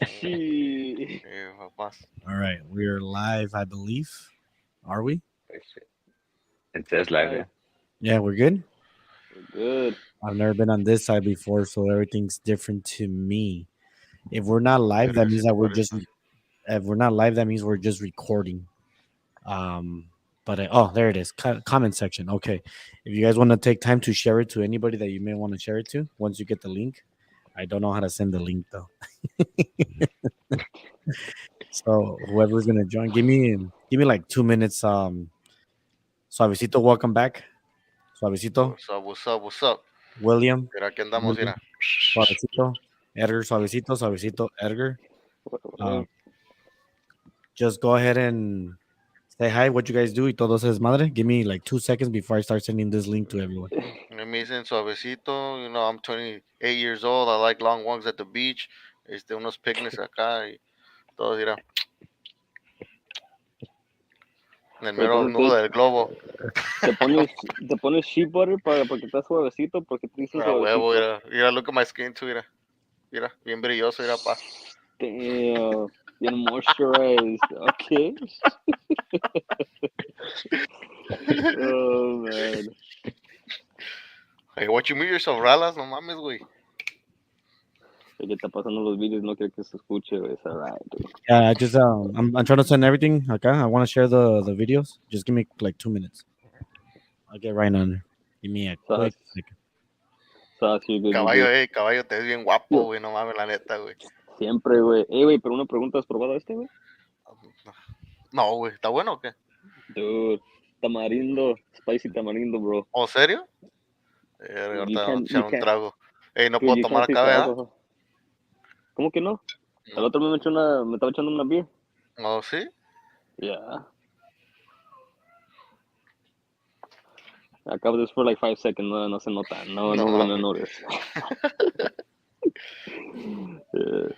Sí. Papás. All right, we are live, I believe. Are we? It says live, Hi. yeah. Yeah, we're good. We're good. I've never been on this side before, so everything's different to me. If we're not live, that means Vergacito that we're por just. eso. If we're not live, that means we're just recording. Um, oh, there it is. Comment section. Okay, if you guys want to take time to share it to anybody that you may want to share it to, once you get the link. I don't know how to send the link though. So whoever's gonna join, give me like 2 minutes. Suavecito, welcome back. Suavecito, What's up, what's up, what's up? William, Mira, aquí andamos, William, mira. Suavecito, Edgar, Suavecito, Suavecito, Edgar. Um, just go ahead and say hi. What you guys do? Y todo se desmadre. Give me like 2 seconds before I start sending this link to everyone. Me dicen suavecito, I'm 28 years old, I like long walks at the beach, unos picnics acá y todo, mira, en el Pero mero entonces nudo del globo. te pones sheep butter para que esté suavecito, porque te dicen A huevo, suavecito. mira, look at my skin too, mira, bien brilloso, mira, pa. Damn. Bien moisturized. Okay. Oh, man. Hey, what you mean yourself, ralas, no mames, güey. El que está pasando los vídeos no quiere que se escuche, güey. It's alright, dude. Yeah, I just I'm trying to send everything. Okay, I want to share the videos. Just give me like 2 minutes. I'll get right on. Give me a quick Sauce. second. Sauce, you're good, you're Caballo, good. caballo, te ves bien guapo, Yo, güey, no mames, la neta, güey. siempre, güey. Güey, pero una pregunta, ¿has probado este, güey? No, güey, ¿está bueno o qué? Dude, tamarindo, spicy tamarindo, bro. ¿O serio? Dude, Ahorita vamos a echar un trago. Ey, no puedo you tomar can't taste acá, the ¿verdad? alcohol. ¿Cómo que no? El No. otro me estaba echando una beer. ¿Oh, sí? Yeah. I covered this for like 5 seconds, no se nota, no No we're gonna mames. notice. Yeah.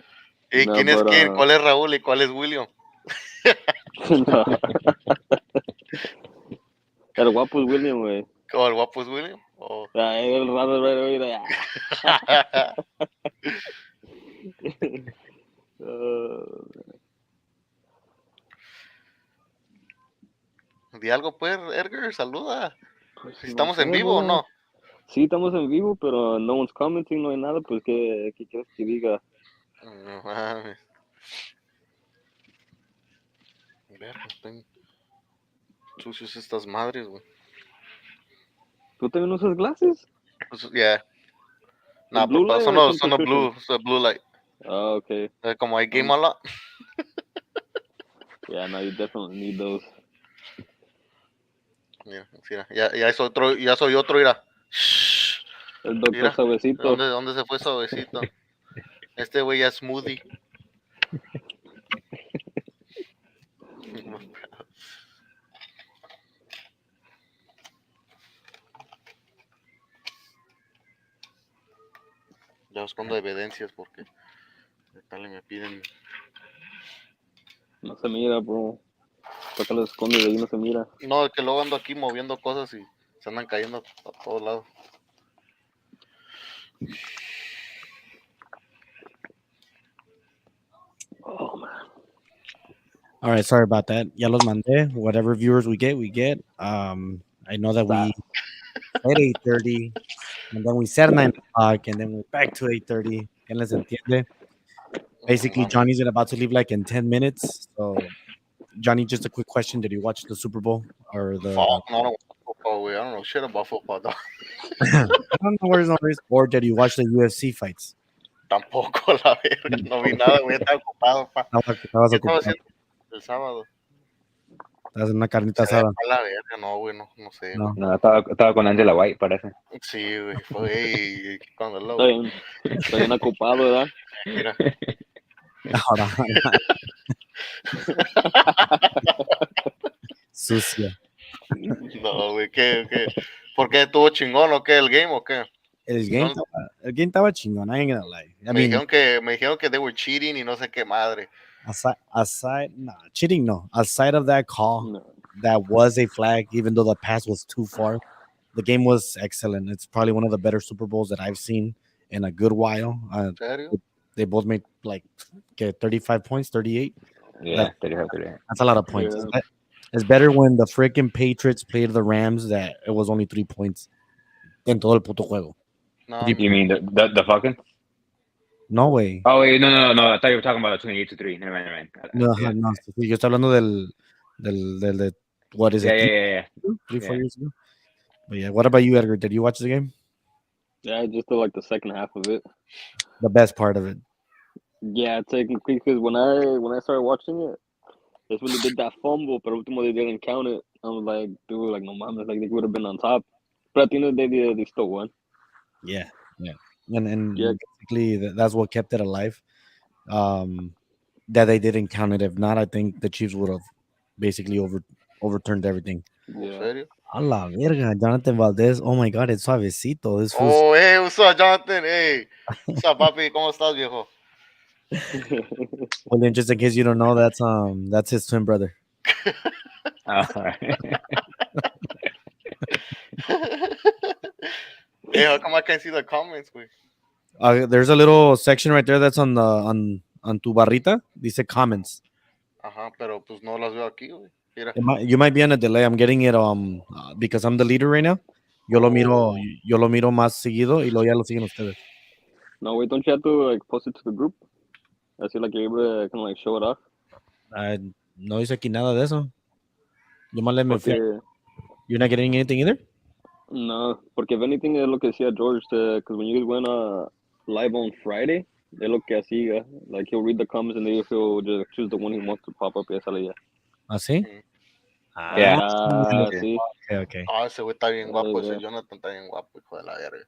¿Y No, quién es but, quién? ¿Cuál es Raúl y cuál es William? no. El guapo es William, güey. ¿O el guapo es William? Oh. El raro, güey. Uh, Di algo, pues, Edgar, saluda. pues Si no estamos sé, en vivo o bro. no. Sí, estamos en vivo, pero no one's commenting, no hay nada, pues ¿qué quieres que diga? No mames. Verga, están sucios estas madres, güey. ¿Tú también usas glasses? Pues, yeah. ¿El Nah, blue pero light son o los, son son los prescription? blue, son blue light. Ah, okay. Como I game a lot. Yeah, no, you definitely need those. Mira, ya soy otro, mira. El doctor Mira, Suavecito. ¿dónde se fue suavecito? Este güey ya es smoothie. Ya escondo evidencias porque tal me piden. No se mira, bro. ¿Para qué los escondes de ahí? No se mira. No, es que luego ando aquí moviendo cosas y se andan cayendo a todos lados. Oh, man. All right, sorry about that. Ya los mandé. Whatever viewers we get, we get. I know that we at 8:30, and then we said 9 o'clock, and then we're back to 8:30. ¿Quién les entiende? Basically, No mames. Johnny's about to leave like in 10 minutes. So, Johnny, just a quick question: did you watch the Super Bowl or the? Fuck, no, I don't football, güey. I don't know shit about football, dog. I don't know where's no worries. Or did you watch the UFC fights? Tampoco, la verga. No vi nada, güey. Estaba ocupado, pa. Estabas ¿Qué estaba ocupado. haciendo el sábado? Estabas en una carnita Se ve asada. a la verga, no, güey, no sé, güey. No. No, estaba con Angela White, parece. Sí, güey, fue cuando Estoy bien ocupado, ¿verdad? mira. Ahora, sucia. No, güey, ¿qué? ¿Por qué estuvo chingón o qué? ¿El game o qué? No, El game estaba chingón. I ain't gonna lie. I mean, me dijeron que they were cheating y no sé qué madre. nah, cheating, no. Aside of that call, No. that was a flag, even though the pass was too far. The game was excellent. It's probably one of the better Super Bowls that I've seen in a good while. ¿En serio? they both made like get 35 points, 38. Yeah, 35, 38. That's a lot of points. Yeah. It's better when the freaking Patriots played the Rams that it was only 3 points en todo el puto juego. No, You mean the Falcons? No way. Oh wait, no. I thought you were talking about 28-3. Never mind. No, yeah. no. Sí, yo estoy hablando del de, what is Yeah, it? yeah. 3, 4 Yeah. years ago. But yeah, what about you, Edgar? Did you watch the game? Yeah, just the, like the second half of it. The best part of it. Yeah, technically, because when I started watching it, that's when they did that fumble, but ultimately they didn't count it. I was like, dude, like no mames, like they would have been on top. But at the end of the day, they still won. Yeah. Yeah, And basically that's what kept it alive. Um, that they didn't count it. If not, I think the Chiefs would have basically overturned everything. ¿En yeah. serio? A la verga, Jonathan Valdez. Oh my god, it's suavecito. This was Oh, what's up, Jonathan? Hey, what's up, papi? ¿Cómo estás, viejo? William. Just in case you don't know, that's his twin brother. Oh, Hey, how come I can't see the comments, güey? There's a little section right there that's on tu barrita. Dice comments. Ajá, pero pues no las veo aquí, güey. Mira. You might be on a delay. I'm getting it because I'm the leader right now. Yo lo miro, Oh. yo lo miro más seguido y luego ya lo siguen ustedes. No, wait, don't you have to like post it to the group? I feel like you're able to kind of like show it off. No dice aquí nada de eso. Yo más le me fui. Porque, You're not getting anything either? no, porque if anything, es lo que decía George, because when you guys went live on Friday, es lo que hacía. Like he'll read the comments and then he'll just choose the one he wants to pop up y ya sale ya. ¿Ah, sí? Mm. Yeah. Sí. Okay. Ah, ese güey está bien guapo, ese yeah. Jonathan está bien guapo, hijo de la verga.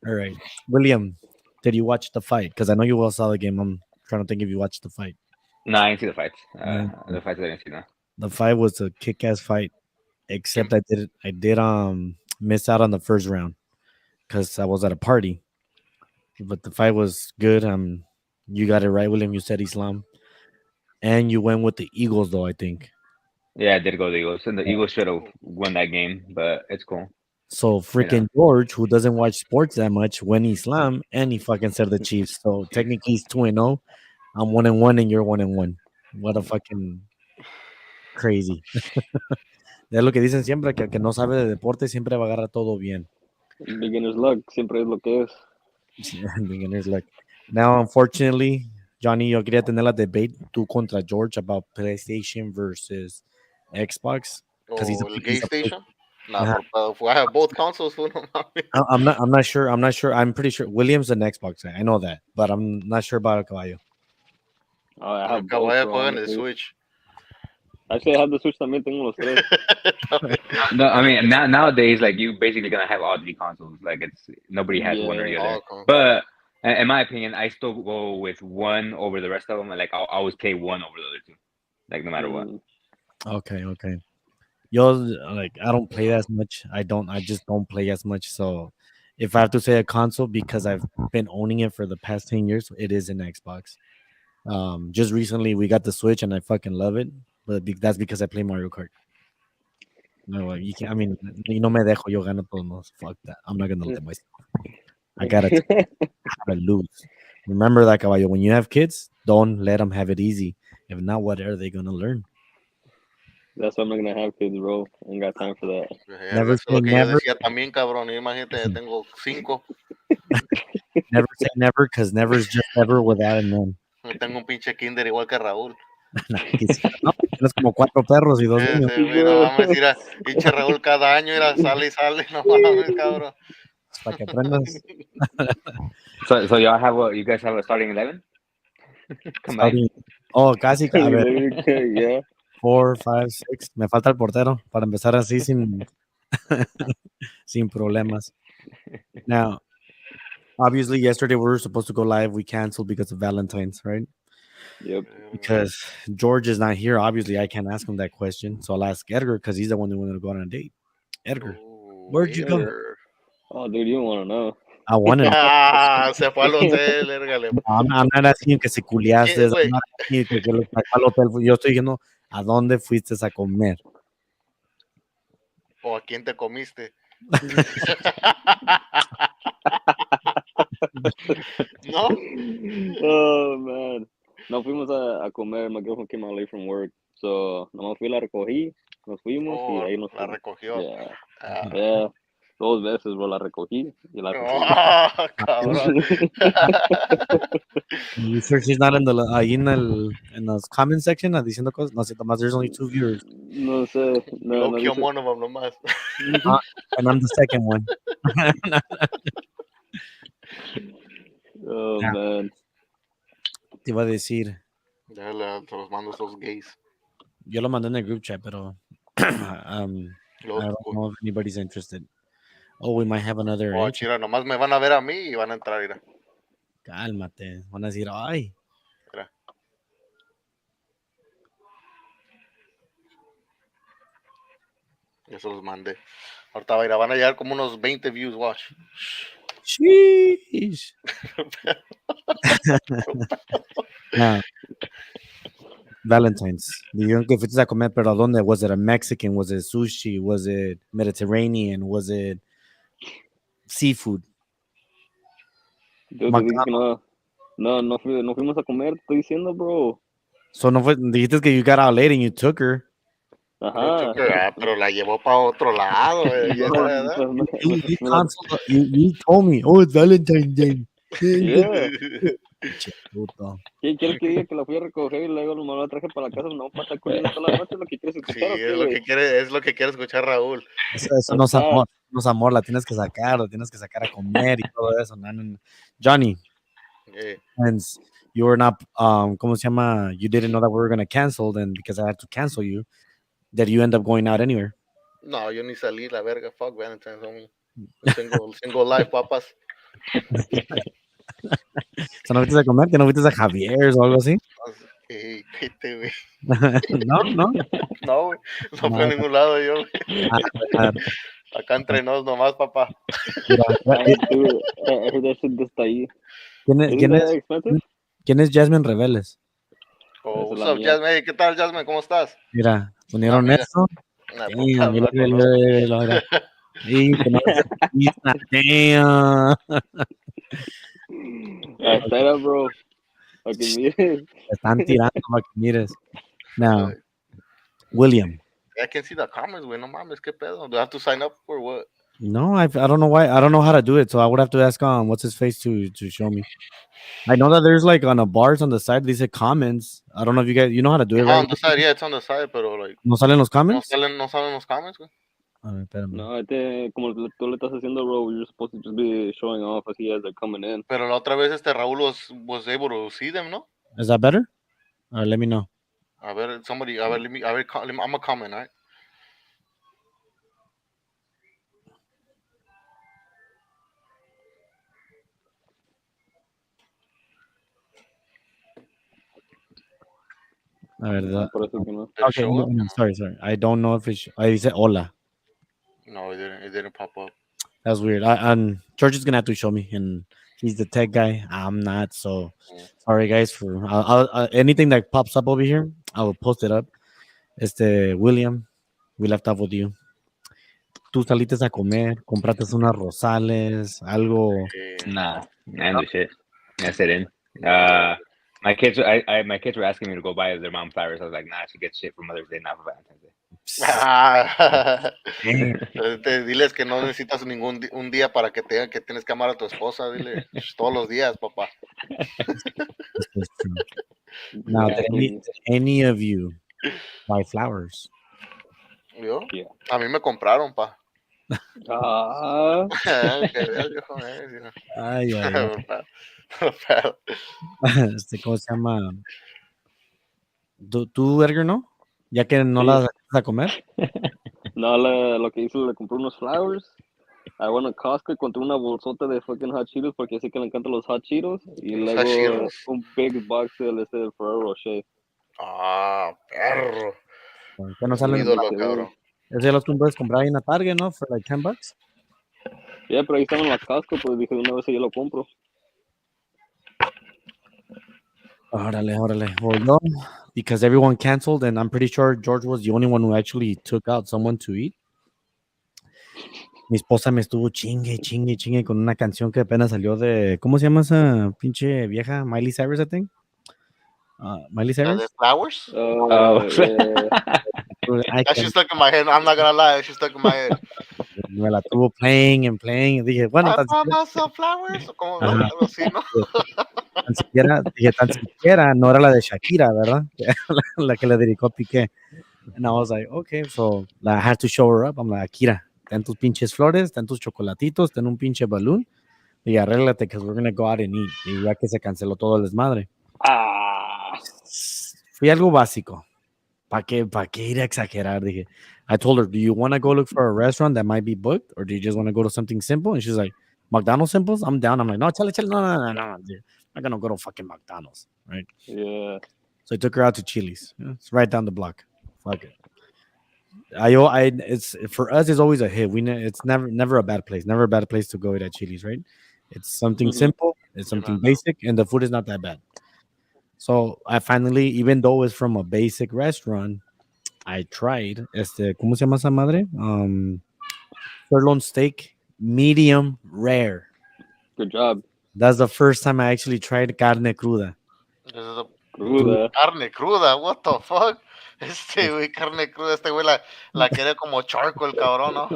All right. William, did you watch the fight? Because I know you all saw the game. I'm trying to think if you watched the fight. no, I didn't see the fights. Yeah. The fights I didn't see. No. The fight was a kick-ass fight, except I did miss out on the first round because I was at a party. But the fight was good. You got it right, William. You said Islam, and you went with the Eagles, though. I think Yeah, I did go to the Eagles, and the Eagles should have won that game, but it's cool. so. Freaking George, who doesn't watch sports that much, went Islam, and he fucking said the Chiefs. So technically, he's 2-0. I'm 1-1, and you're 1-1. What a fucking crazy. Es lo que dicen siempre, que el que no sabe de deporte siempre va a agarrar todo bien. Beginner's luck, siempre es lo que es. Beginner's luck. Now, unfortunately, Johnny, yo quería tener la debate tú contra George about PlayStation versus Xbox. Oh, He's el Gay Station? Nah, Ajá. I have both consoles, fool, no mames. I'm not sure. I'm not sure. I'm pretty sure William's an Xbox guy. I know that, but I'm not sure about El Caballo. Oh, I El have both, caballo bro, juega en el honestly. Switch. Actually, I have the Switch también, tengo los tres. No, I mean nowadays, like you basically gonna have all three consoles. Like it's nobody has one or the Yeah. other. Okay. But in my opinion, I still go with one over the rest of them. Like I'll always play one over the other two, like no matter what. Mm, Okay. Yo, like, I don't play as much. I just don't play as much. So if I have to say a console, because I've been owning it for the past 10 years, it is an Xbox. Just recently we got the Switch and I fucking love it, but that's because I play Mario Kart. No, you can't. I mean, no me dejo, yo gano todos modos. Fuck that. I'm not gonna let myself. I gotta lose. Remember that, caballo. When you have kids, don't let them have it easy. If not, what are they gonna learn? That's why I'm not gonna have kids, bro. I ain't got time for that. Never Eso es lo say que yo never. decía también, cabrón. Y imagínate, ya tengo 5. Never say never, because never is just ever without a none. Tengo un pinche kinder igual que Raúl. No, tienes como 4 perros y 2 niños. Ese güey, no mames, mira, pinche Raúl cada año era sale y sale, no mames, cabrón. Para que aprendas. So y'all have you guys have a starting 11? Combined? Oh, casi. A ver, Yeah. 4, 5, 6. Me falta el portero para empezar así sin problemas. Now, obviously, yesterday we were supposed to go live. We canceled because of Valentine's, right? Yep. Because George is not here. Obviously, I can't ask him that question. So I'll ask Edgar because he's the one who wanted to go on a date. Edgar, where'd you go? Oh, dude, you don't want to know. I want to. Ah, se fue al hotel, érgale. I'm not asking que si culiaste. Güey. I'm not asking que lo sacó al hotel. Yo estoy diciendo, ¿a dónde fuiste a comer? ¿O a quién te comiste? No. Oh, man. Nos fuimos a comer. My girlfriend came out late from work. So, nomás fui, la recogí, nos fuimos y Oh, ahí nos la fuimos. recogió. Yeah, Ah. yeah. 2 veces, bro, la recogí y la recogí. Oh, cabrón. You sure she's not in the ahí en the comment section diciendo cosas? No sé, Tomás, there's only 2 viewers. No sé, no, Low no key, I'm dice. one of them nomás. And I'm the second one. Oh, Yeah, man. te iba a decir, Déjale, te los mando esos gays. yo lo mandé en el group chat, pero I don't know if anybody's interested. Oh, we might have another Oh, entry. chira, nomás me van a ver a mí y van a entrar, mira. Cálmate. Van a decir, ay. Mira. Eso los mandé. Ahorita va a ir, van a llegar como unos 20 views, watch. Sheesh. Now, Valentine's. Dijeron que fuiste a comer, pero ¿a dónde? Was it a Mexican? Was it sushi? Was it Mediterranean? Was it seafood? Yo te dije que McDonald's. no fuimos a comer, te estoy diciendo, bro. So no fue, dijiste que you got out late and you took her. Ajá. Pero la llevó para otro lado, y esa No, verdad. pues, You told me, oh, it's Valentine's Day. yeah. Che, puto. ¿Qué quieres que diga que la fui a recoger y luego nomás la traje para la casa? No, para estar corriendo toda la noche, ¿lo que quieres Sí, escuchar o qué, güey? es lo que quiere escuchar Raúl. Eso no es amor, no es amor, la tienes que sacar, la tienes que sacar a comer y todo eso. No. Johnny, since you were not, ¿cómo se llama? You didn't know that we were going to cancel, then because I had to cancel you, that you end up going out anywhere. No, yo ni salí, la verga, fuck Valentine's, homie. Single life, papas. So, ¿no fuiste a comer? ¿Que no fuiste a Javier's o algo así? Hey, güey. No. No, güey. No fue a ningún lado yo, güey. Ah, Acá entre nos nomás, papá. mira, Ay, dude, I heard that shit está ahí. Isn't that expensive? ¿Quién es Jasmine Reveles? Oh, Esa es what's la up, mía. Jasmine? ¿Qué tal, Jasmine? ¿Cómo estás? Mira, Una ponieron amiga. esto. Una Damn, puta, mira, la conozco. mira. Y que no se pista, damn. Hasta era, bro. Para que mires. Te están tirando para que mires. Now, William. I can see the comments, güey. No mames, ¿qué pedo? Do I have to sign up or what? No, I don't know why. I don't know how to do it, so I would have to ask what's his face to show me. I know that there's like on a bars on the side. These say comments. I don't know if you know how to do it, right? On the side, yeah, it's on the side, pero like ¿No salen los no comments? salen los comments, güey. A ver, espérame. No, como tú le estás haciendo, bro, you're supposed to just be showing off as he as they're coming in. Pero la otra vez Raúl was able to see them, ¿no? Is that better? All right, let me know. A ver, somebody, a ver, I'm gonna comment, all right? A ver, Por eso que no. okay, no, sorry. I don't know if it's. I said hola. No, it didn't pop up. That's weird. And George is gonna have to show me, and he's the tech guy. I'm not, so sorry guys for anything that pops up over here. I will post it up. William, we left off with you. Tú saliste a comer, compraste unas rosales, algo. Nah, I ain't do shit. I sit in. My kids were asking me to go buy their mom flowers. I was like, nah, she gets shit for Mother's Day, not for Valentine's Day. Diles que no necesitas un día para que te digan que tienes que amar a tu esposa. Dile todos los días, papá. Now, did any of you buy flowers? ¿Yo? Yeah. A mí me compraron, pa. Ay. ¿Cómo se llama? ¿Tú, Edgar, no? Ya que no Sí. las vas a comer. No, lo que hizo, le compré unos flowers. I went to Costco y encontré una bolsota de fucking hot Cheetos porque sé que le encantan los hot Cheetos. Y luego Cheetos? un big box del Ferrero Rocher. Ah, perro. ¿Qué no salen? Ídolo, cabrón. Ese los puedes comprar ahí en la Target, ¿no? For like $10. Yeah, pero ahí estaban en la Costco, pues dije de una vez yo lo compro. Órale. Well, no, because everyone canceled, and I'm pretty sure George was the only one who actually took out someone to eat. mi esposa me estuvo chingue con una canción que apenas salió de, ¿cómo se llama esa pinche vieja? Miley Cyrus, I think. Miley The Cyrus. Flowers. Oh, yeah. I That can't, shit stuck in my head. I'm not gonna lie, that shit stuck in my head. me la tuvo playing and playing. Dije, bueno, I tan bought siquiera, myself flowers. O como, ¿no? ajá, Algo así, ¿no? dije, tan siquiera no era la de Shakira, ¿verdad? La que le dedicó a Piqué. And I was like, okay, so I had to show her up. I'm like, Akira, ten tus pinches flores, ten tus chocolatitos, ten un pinche balloon y arréglate que we're gonna go out and eat. Y ya que se canceló todo el desmadre. Ah. Fui algo básico. ¿Para qué ir a exagerar? Dije, I told her, do you want to go look for a restaurant that might be booked or do you just want to go to something simple? And she's like, McDonald's simples? I'm down. I'm like, no, chale, no, dude. I'm not going to go to fucking McDonald's, right? Yeah. So I took her out to Chili's. Yeah, it's right down the block. Fuck it. It's for us. It's always a hit. It's never a bad place. Never a bad place to go eat at Chili's, right? It's something Mhm. simple. It's something basic, and the food is not that bad. So I finally, even though it's from a basic restaurant, I tried ¿cómo se llama esa madre? Sirloin steak, medium rare. Good job. That's the first time I actually tried carne cruda. This is a Cruda. carne cruda, what the fuck? Güey, carne cruda, güey la quiere como charcoal, el cabrón, ¿no?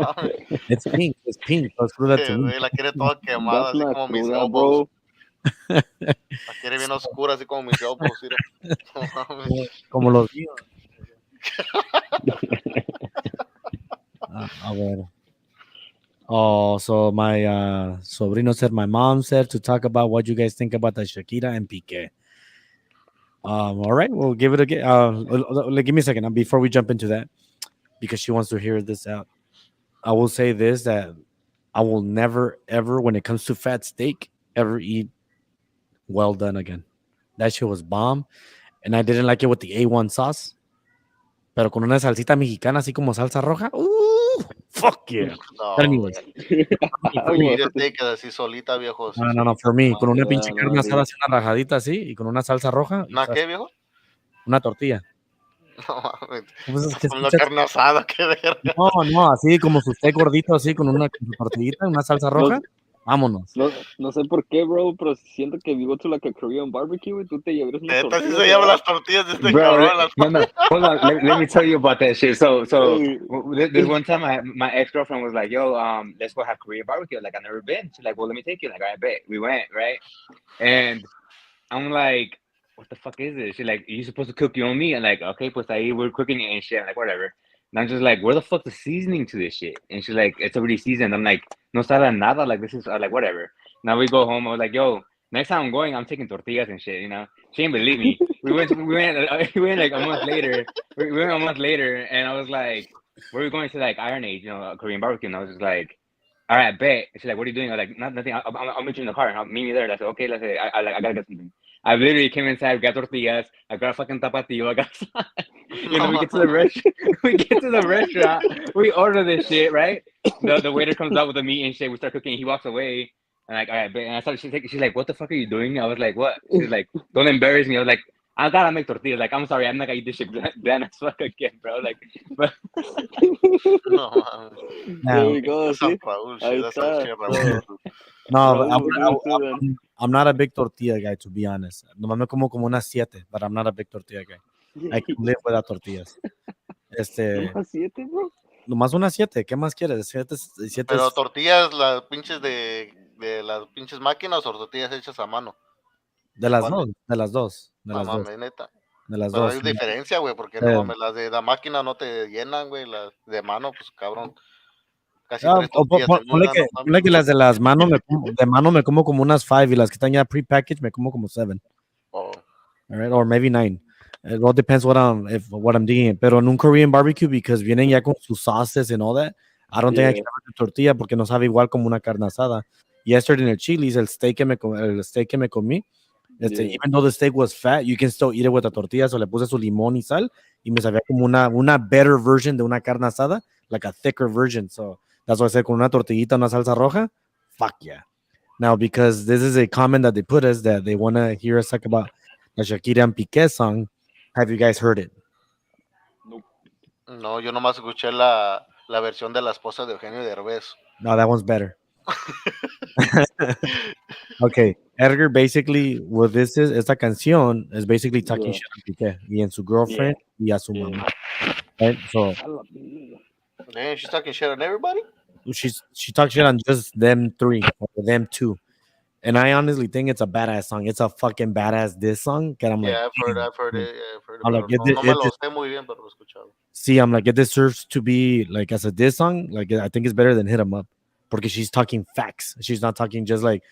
It's pink. It's pink. So it's cruda to me. Güey, la quiere toda quemada, That's así not como mis cruda, elbows. bro. La quiere bien oscura, así como mis elbows, mira. No mames. Como los míos. A ver. Oh, so my sobrino said, my mom said to talk about what you guys think about the Shakira and Piqué. All right, we'll give it a get. Give me a second before we jump into that, because she wants to hear this out. I will say this, that I will never ever, when it comes to fat steak, ever eat well done again. That shit was bomb, and I didn't like it with the A1 sauce. Pero con una salsita mexicana, así como salsa roja. Fuck yeah. No, But anyways, mire, steak así solita, viejo. Sí, no, for me, con una Yeah, pinche no, carne asada, dude. así una rajadita así, y con una salsa roja, y ¿Una qué, viejo? una tortilla. No mames. Pues es que Con la escuchas- carne asada, qué verga. no, así como su steak gordito, así con con su tortillita, una salsa roja. Vámonos. No sé por qué, bro, pero siento que vivo to like a Korean barbecue, güey. Tú te llevarías una Neta, sí tortilla. se llaman las tortillas de este Bro, cabrón. Las... no, hold on. Let me tell you about that shit. So Hey. this one time, my ex girlfriend was like, "Yo, let's go have Korean barbecue." Like, I've never been. She's like, "Well, let me take you." Like, I bet. We went, right? And I'm like, "What the fuck is this?" She's like, "You supposed to cook your own meat?" And like, "Okay, pues ahí we're cooking it and shit." I'm like, whatever. And I'm just like, "Where the fuck's the seasoning to this shit?" And she's like, "It's already seasoned." I'm like, "No sabe nada." Like, this is like whatever. Now we go home. I was like, "Yo, next time I'm going, I'm taking tortillas and shit." You know, she didn't believe me. We went like a month later. We went a month later, and I was like, "Where are we going to?" Like Iron Age, Korean barbecue. And I was just like, "All right, bet." She's like, "What are you doing?" I was like, "Nothing. I'll meet you in the car. And I'll meet me there." I said, "Okay." Let's say, I gotta get something. I literally came inside, got tortillas, I got a fucking tapatio, I got, we get to the restaurant, we order this shit, right? The waiter comes out with the meat and shit, we start cooking, he walks away, and like, all right, and I started, she's like, "What the fuck are you doing?" I was like, "What?" She's like, "Don't embarrass me." I was like, "I gotta make tortillas." Like, I'm sorry, I'm not gonna eat this shit bland as fuck again, bro. Like, but No mames. There we go, That's see? some Raúl Ahí shit. That's some está. shit Raúl. No, Raúl would do it too, then. I'm not a big tortilla guy, to be honest. Nomás me como unas 7, but I'm not a big tortilla guy. I can live without tortillas. ¿Nomás 7, bro? Nomás unas 7, ¿qué más quieres? 7 Pero tortillas, las pinches de las pinches máquinas o tortillas hechas a mano. de las ¿Cuál? dos, de las dos, de No las dos, mames, neta. de las Pero dos. hay diferencia, güey, porque no mames, las de la máquina no te llenan, güey, las de mano, pues cabrón. Casi 3 tortillas en Ponle una, que, no mames. ponle que las de las manos de mano me como como unas 5 y las que están ya prepackaged me como como 7. Oh. All right, or maybe 9. It all depends what I'm digging. Pero en un Korean barbecue, because vienen ya con sus sauces and all that, I don't think I can have a tortilla porque no sabe igual como una carne asada. Yesterday in el Chili's, el steak que me comí, even though the steak was fat, you can still eat it with a tortilla. So le puse su limón y sal y me sabía como una better version de una carne asada, like a thicker version. So that's why I said con una tortillita, una salsa roja, fuck yeah. Now, because this is a comment that they put us that they want to hear us talk about the Shakira and Piqué song. Have you guys heard it? No, yo nomás escuché la versión de la esposa de Eugenio Derbez. No, that one's better. Okay, Edgar basically what this is esta canción is basically talking Yeah, shit on Piqué y en su yeah, girlfriend y a su yeah. mamá, right? So I love you. Damn, she's talking shit on everybody. she talks shit on just them three or them two, and I honestly think it's a badass song. It's a fucking badass diss song. And I'm like, Yeah, damn. I've heard it. Yeah, I've heard it, I'm like, pero no me lo sé muy bien, pero lo he escuchado. see, I'm like, it deserves to be like as a diss song. Like, I think it's better than Hit 'Em Up, because she's talking facts. She's not talking just like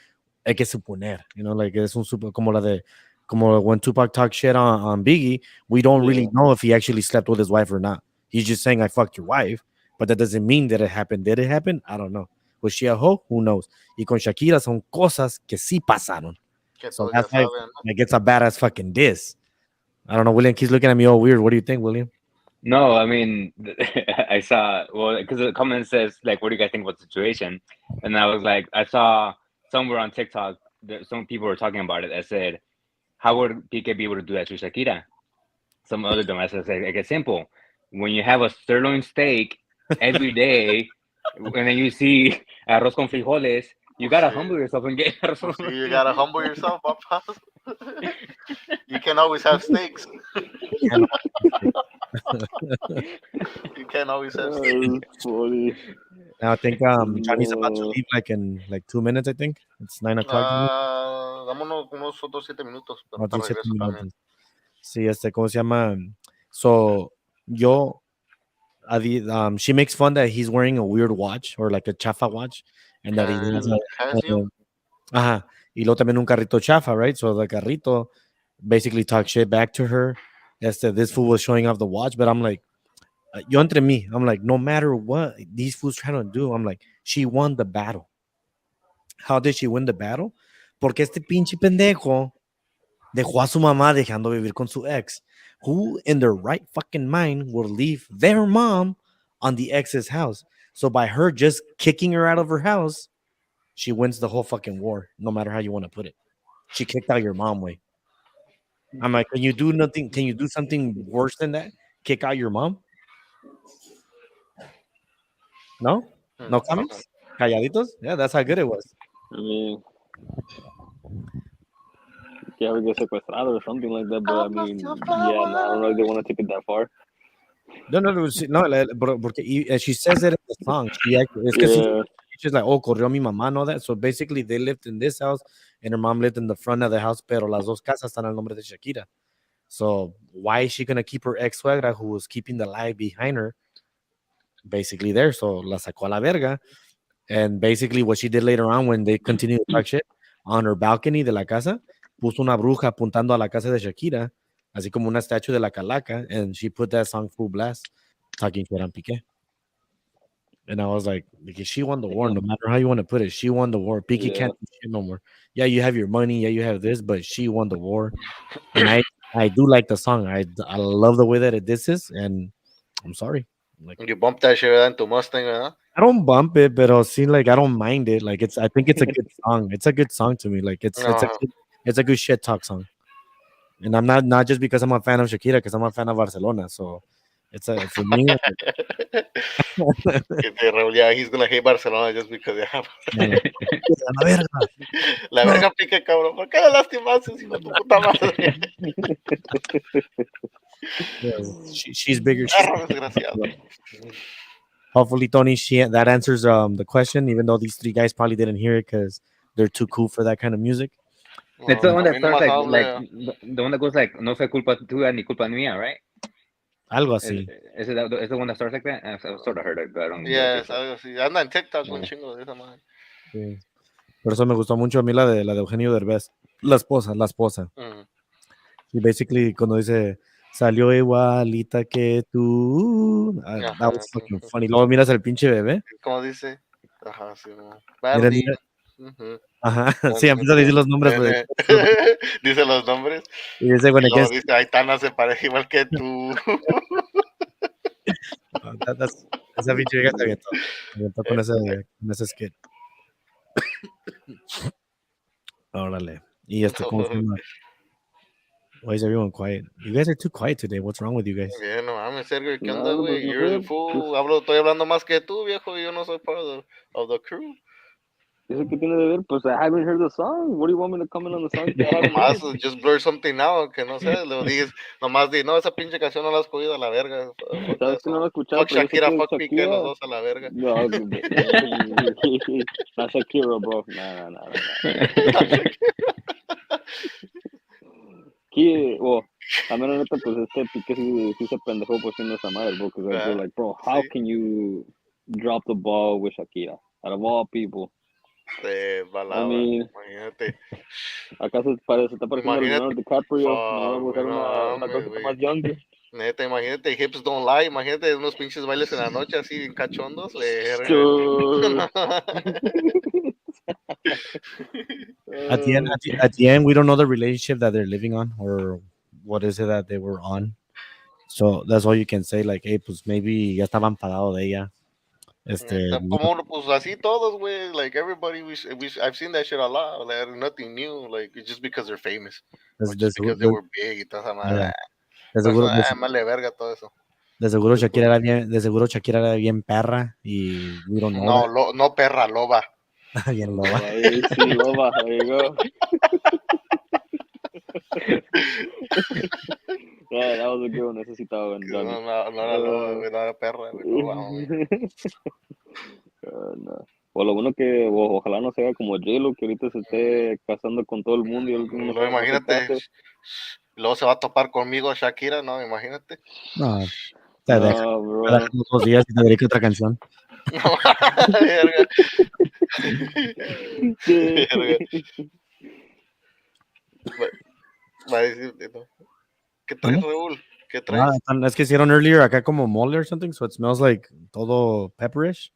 hay que suponer, you know, like es un super como la de como when Tupac talks shit on Biggie, we don't really Yeah, know if he actually slept with his wife or not. He's just saying I fucked your wife, but that doesn't mean that it happened. Did it happen? I don't know. Was she a hoe? Who knows? Y con Shakira son cosas que sí pasaron. Que So todos ya that's why saben, ¿no? like it's a badass fucking diss. I don't know. William keeps looking at me all weird. What do you think, William? No, I mean, I saw, well, because the comment says like, "What do you guys think about the situation?" And I was like, I saw somewhere on TikTok that some people were talking about it. I said, "How would Piqué be able to do that to Shakira?" Some other dumbass said, like, "It's simple. When you have a sirloin steak every day, and then you see arroz con frijoles, you Pues gotta sí, humble yourself and get arroz pues sí, con you gotta humble yourself, papá. You can always have steaks. And You can always have steaks. that's funny. now I think Johnny's about to No. leave like in like 2 minutes. I think it's 9 o'clock. Vámonos unos otros 7 minutos, pero ahorita Otros siete regreso también. minutos. Sí, ¿cómo se llama? So, yo, she makes fun that he's wearing a weird watch or like a chafa watch, and that he has Mhm. Casio. ajá, y luego también un carrito chafa, right? So the carrito basically talks shit back to her. This fool was showing off the watch, but I'm like, yo entre mí, I'm like, no matter what these fools trying to do, I'm like, she won the battle. How did she win the battle? Porque este pinche pendejo dejó a su mamá dejando vivir con su ex. Who in their right fucking mind would leave their mom on the ex's house? So by her just kicking her out of her house, she wins the whole fucking war, no matter how you want to put it. She kicked out your mom way. I'm like, can you do nothing? Can you do something worse than that? Kick out your mom? No? No Okay. comments? Calladitos? Yeah, that's how good it was. I mean, you ever get sequestrado or something like that, but I mean, yeah, no, I don't know if they want to take it that far. No, no, no, no, porque she says it in the song. Es que sí, Yeah, she's like, oh, corrió mi mamá and all that. So basically, they lived in this house, and her mom lived in the front of the house, pero las dos casas están al nombre de Shakira. So why is she gonna keep her ex suegra, who was keeping the lie behind her, basically there? So la sacó a la verga. And basically, what she did later on when they continued to talk shit on her balcony de la casa, puso una bruja apuntando a la casa de Shakira, así como una statue de la calaca, and she put that song full blast, talking shit on Piqué. And I was like, because she won the war, no damn. matter how you want to put it, she won the war. Piqué Yeah, can't do shit no more. Yeah, you have your money, yeah, you have this, but she won the war. And I do like the song. I love the way that it this is, and I'm sorry. Like You bump that shit, ¿verdad? En tu Mustang, ¿verdad? I don't bump it, but I'll see like I don't mind it. Like I think it's a good song. It's a good song to me. Like No. it's a good shit talk song. And I'm not just because I'm a fan of Shakira, because I'm a fan of Barcelona. So it's a for me. Que te yeah, he's gonna hate Barcelona just because they have. A la verga. La verga pique, cabrón. ¿Por qué le lastimaste, hijo de tu puta madre? She's bigger. Perro desgraciado. Hopefully, Tony, that answers the question. Even though these three guys probably didn't hear it because they're too cool for that kind of music. It's No, the one a that mí starts nomás like habla. the one that goes like, "No fue culpa tuya ni culpa mía," right? Algo Is, así. is the one that starts like that? I've sort of heard it, but I don't really Yeah, think so. algo así. Anda en TikTok un Yeah. chingo de esa madre. Sí. Por eso me gustó mucho a mí la de Eugenio Derbez. La esposa, la esposa. Mm. Y basically cuando dice salió igualita que tú, that Ajá, was sí. fucking funny. Luego miras al pinche bebé. ¿Cómo dice? Ajá, sí. No. Mira, Barbie. mira. Ujú. Ajá. Sí, empieza a decir los nombres. Pues, Dice los nombres. y dice, bueno, Y luego dice, Aitana se parece igual que tú. esa pinche vieja se avientó con ese skit. Órale. Y ¿cómo se llama? Why is everyone quiet? You guys are too quiet today. What's wrong with you guys? Bien, no mames, Sergio, ¿qué onda, No, pues güey? no You're the sé. Pues, fool. Estoy hablando más que tú, viejo. Yo no soy part of the crew. ¿eso qué tiene de ver? Pues I haven't heard the song. What do you want me to comment on the song that I haven't Nomás, heard? just blur something out, que no sé, lo dices, nomás di, no, esa pinche canción no la has oído a la verga. Fuck Sabes that que no lo song. he escuchado, Fuck pero yo sé Shakira, que es fuck Piqué, los Shakira. dos a la verga. No, not Shakira, bro. Nah. Well, a mí la neta, pues Piqué sí se pendejó por siendo esa madre, bro. Because they're ¿Verdad? like, bro, how Sí. can you drop the ball with Shakira? Out of all people. I Balaba, mean, imagínate. acá se está pareciendo a Imagínate. Leonardo DiCaprio. Nomás Fuck, buscar güey, no una mames, cosita güey. más younger. Neta, imagínate, hips don't lie, imagínate unos pinches bailes en la noche así, bien cachondos, verga. Dude. At the end, we don't know the relationship that they're living on or what is it that they were on. So that's all you can say. Like, hey, pues maybe ya estaban pagado de ella. Neta, como uno, pues así todos, güey, like everybody, I've seen that shit a lot, like nothing new, like it's just because they're famous, or de just because they seguro, were big y toda esa yeah, madre. de Por eso, seguro, vale verga todo eso. De seguro Shakira era bien perra y we don't know No, that. no perra, loba. Bien loba. Ahí sí, loba. There you go. Yeah, that was a good one. Necesitaba en Johnny. No era loba, güey, no era perra, güey, loba, homie. No. O lo bueno que ojalá no sea como J-Lo, que ahorita se esté casando con todo el mundo y el último Luego no se imagínate, case. luego se va a topar conmigo Shakira, no, imagínate. No, te deja, No, te deja bro. unos 2 días y te dedica otra canción. No, verga. Sí. Verga. Va, va a decir, ¿no? ¿Qué traes, ¿Cómo? Raúl? ¿Qué Ah, traes? es que hicieron earlier acá como mole or something, so it smells like todo pepperish.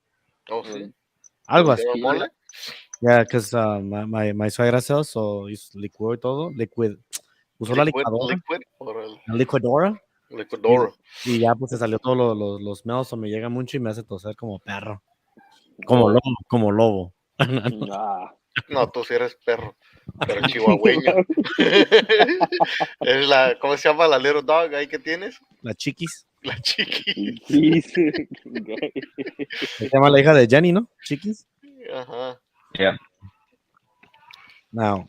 Oh, sí. Algo así. ¿Hicieron mole? Yeah, because my suegra sells, so licuó y todo. Usó la licuadora, Liquid, or el la licuadora, y, liquidora. y ya pues se salió todos los smells, o me llega mucho y me hace toser como perro. Como Oh, lobo, como lobo. nah. No, tú sí eres perro, pero chihuahueño. Es la, ¿cómo se llama la little dog ahí que tienes? La chiquis. La chiquis. Chiquis. Se llama la hija de Jenny, ¿no? Chiquis. Ajá. Yeah. Now,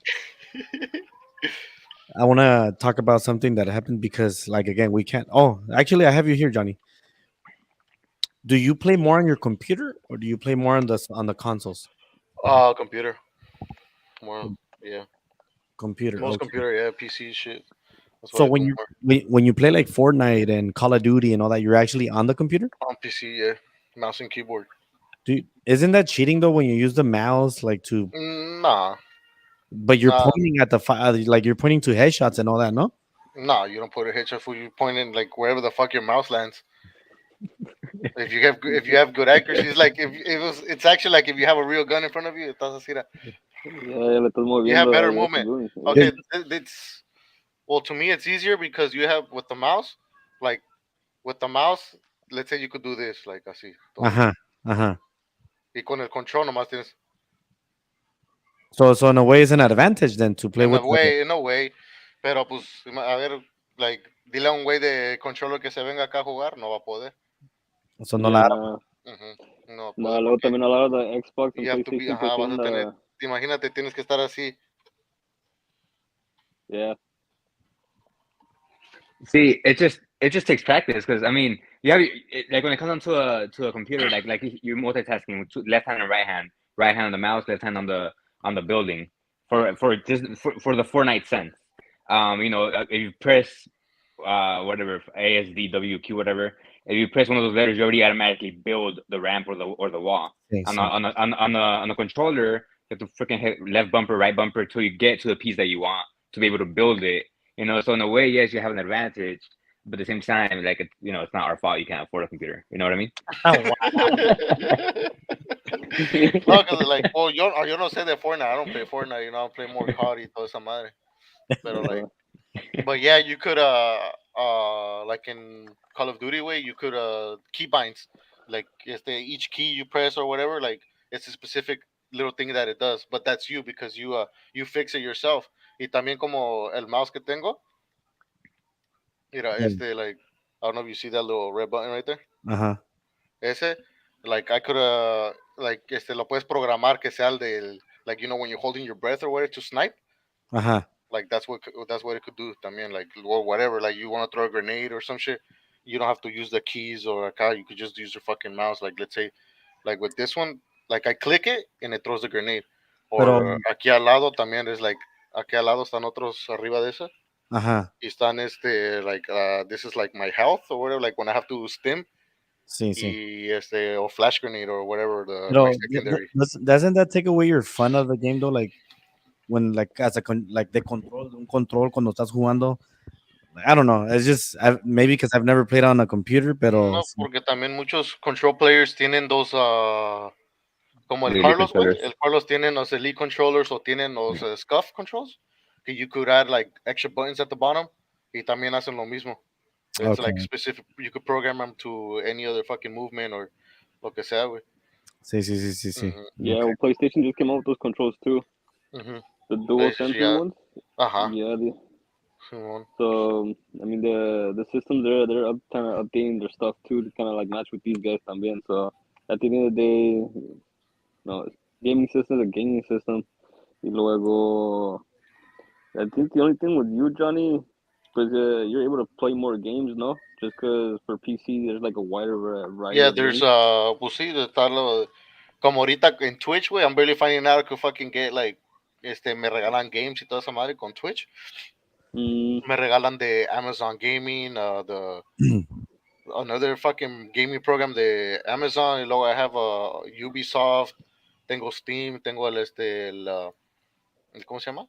I want to talk about something that happened because, like, again, we can't. Oh, actually, I have you here, Johnny. Do you play more on your computer or do you play more on the consoles? Computer. More, yeah. Computer. Most Okay. computer, yeah. PC shit. That's what So I do more. when you play like Fortnite and Call of Duty and all that, you're actually on the computer. On PC, yeah. Mouse and keyboard. Isn't that cheating though when you use the mouse like to? Nah. But you're Nah. pointing at the like you're pointing to headshots and all that, no? Nah, you don't put a headshot fool. You point in like wherever the fuck your mouse lands. If you have good accuracy, it's like if it was. It's actually like if you have a real gun in front of you. Entonces, mira, Ya le estás you have moviendo better ahí a tus movement. dudes. Okay, it's well to me it's easier because you have with the mouse, like with the mouse. Let's say you could do this like así, todo. Uh-huh. Uh-huh. Y con el control nomás tienes. So in a way, it's an advantage then to play with the. In a way, pero pues a ver, like dile a un güey de controller que se venga acá a jugar, no va a poder. So no la. Yeah. Ujú, no va a No, poder luego porque también a la hora de Xbox and you have to be, PlayStation ajá, vas a prefieren tener, the. imagínate, tienes que estar así. Yeah. See, it just takes practice because I mean, you have like when it comes onto a computer, like you're multitasking with left hand and right hand on the mouse, left hand on the building for the Fortnite sense. You know, if you press whatever ASDWQ whatever, if you press one of those letters, you already automatically build the ramp or the wall. On the controller, you have to freaking hit left bumper, right bumper till you get to the piece that you want to be able to build it. You know, so in a way, yes, you have an advantage, but at the same time, like it's not our fault you can't afford a computer. You know what I mean? No, because like, well, yo no sé de Fortnite. I don't play Fortnite. You know, I play more COD y toda esa madre. Pero like, but yeah, you could like in Call of Duty way, you could keybinds, like each key you press or whatever, like it's a specific little thing that it does. But that's you because you fix it yourself. Y también como el mouse que tengo. Mira, like, I don't know if you see that little red button right there. Ajá, Ese, like, I could, like, lo puedes programar que sea el del, like, when you're holding your breath or whatever to snipe. ajá. Like, that's what it could do también, like, or whatever. Like, you want to throw a grenade or some shit, you don't have to use the keys or a car. You could just use your fucking mouse. Like, let's say, like with this one, like I click it and it throws the grenade. Pero, Or aquí al lado también es like, aquí al lado están otros arriba de esa. ajá, Y están like, this is like my health or whatever. Like when I have to stim. sí, sí. Y or flash grenade or whatever my Pero, secondary. doesn't that take away your fun of the game though? Like when like like the control, un control cuando estás jugando. I don't know. It's just maybe because I've never played on a computer, pero No, porque también muchos control players tienen dos, como el Really Carlos, güey. controllers. El Carlos tienen los elite controllers o tienen los scuff controls. Que you could add like extra buttons at the bottom. Y también hacen lo mismo. It's like okay. specific. You could program them to any other fucking movement or lo que sea, güey. Sí, sí, sí, sí, sí. Yeah, Okay. well, PlayStation just came out with those controls too. Ujú. The dual Ese sí sensor ya. ones. Ajá. Yeah. Simón. So I mean the systems they're kind of updating their stuff too to kind of like match with these guys también. So at the end of the day, no, gaming system is a gaming system. Y luego, I think the only thing with you, Johnny, because you're able to play more games, no? Just because for PC there's like a wider variety Yeah, of there's, games. pues sí, está lo. Como ahorita en Twitch, güey, I'm barely finding out I could fucking get like, me regalan games y toda esa madre con Twitch. Mm, Me regalan de Amazon Gaming, another fucking gaming program de Amazon. Y luego I have Ubisoft, tengo Steam, tengo ¿cómo se llama?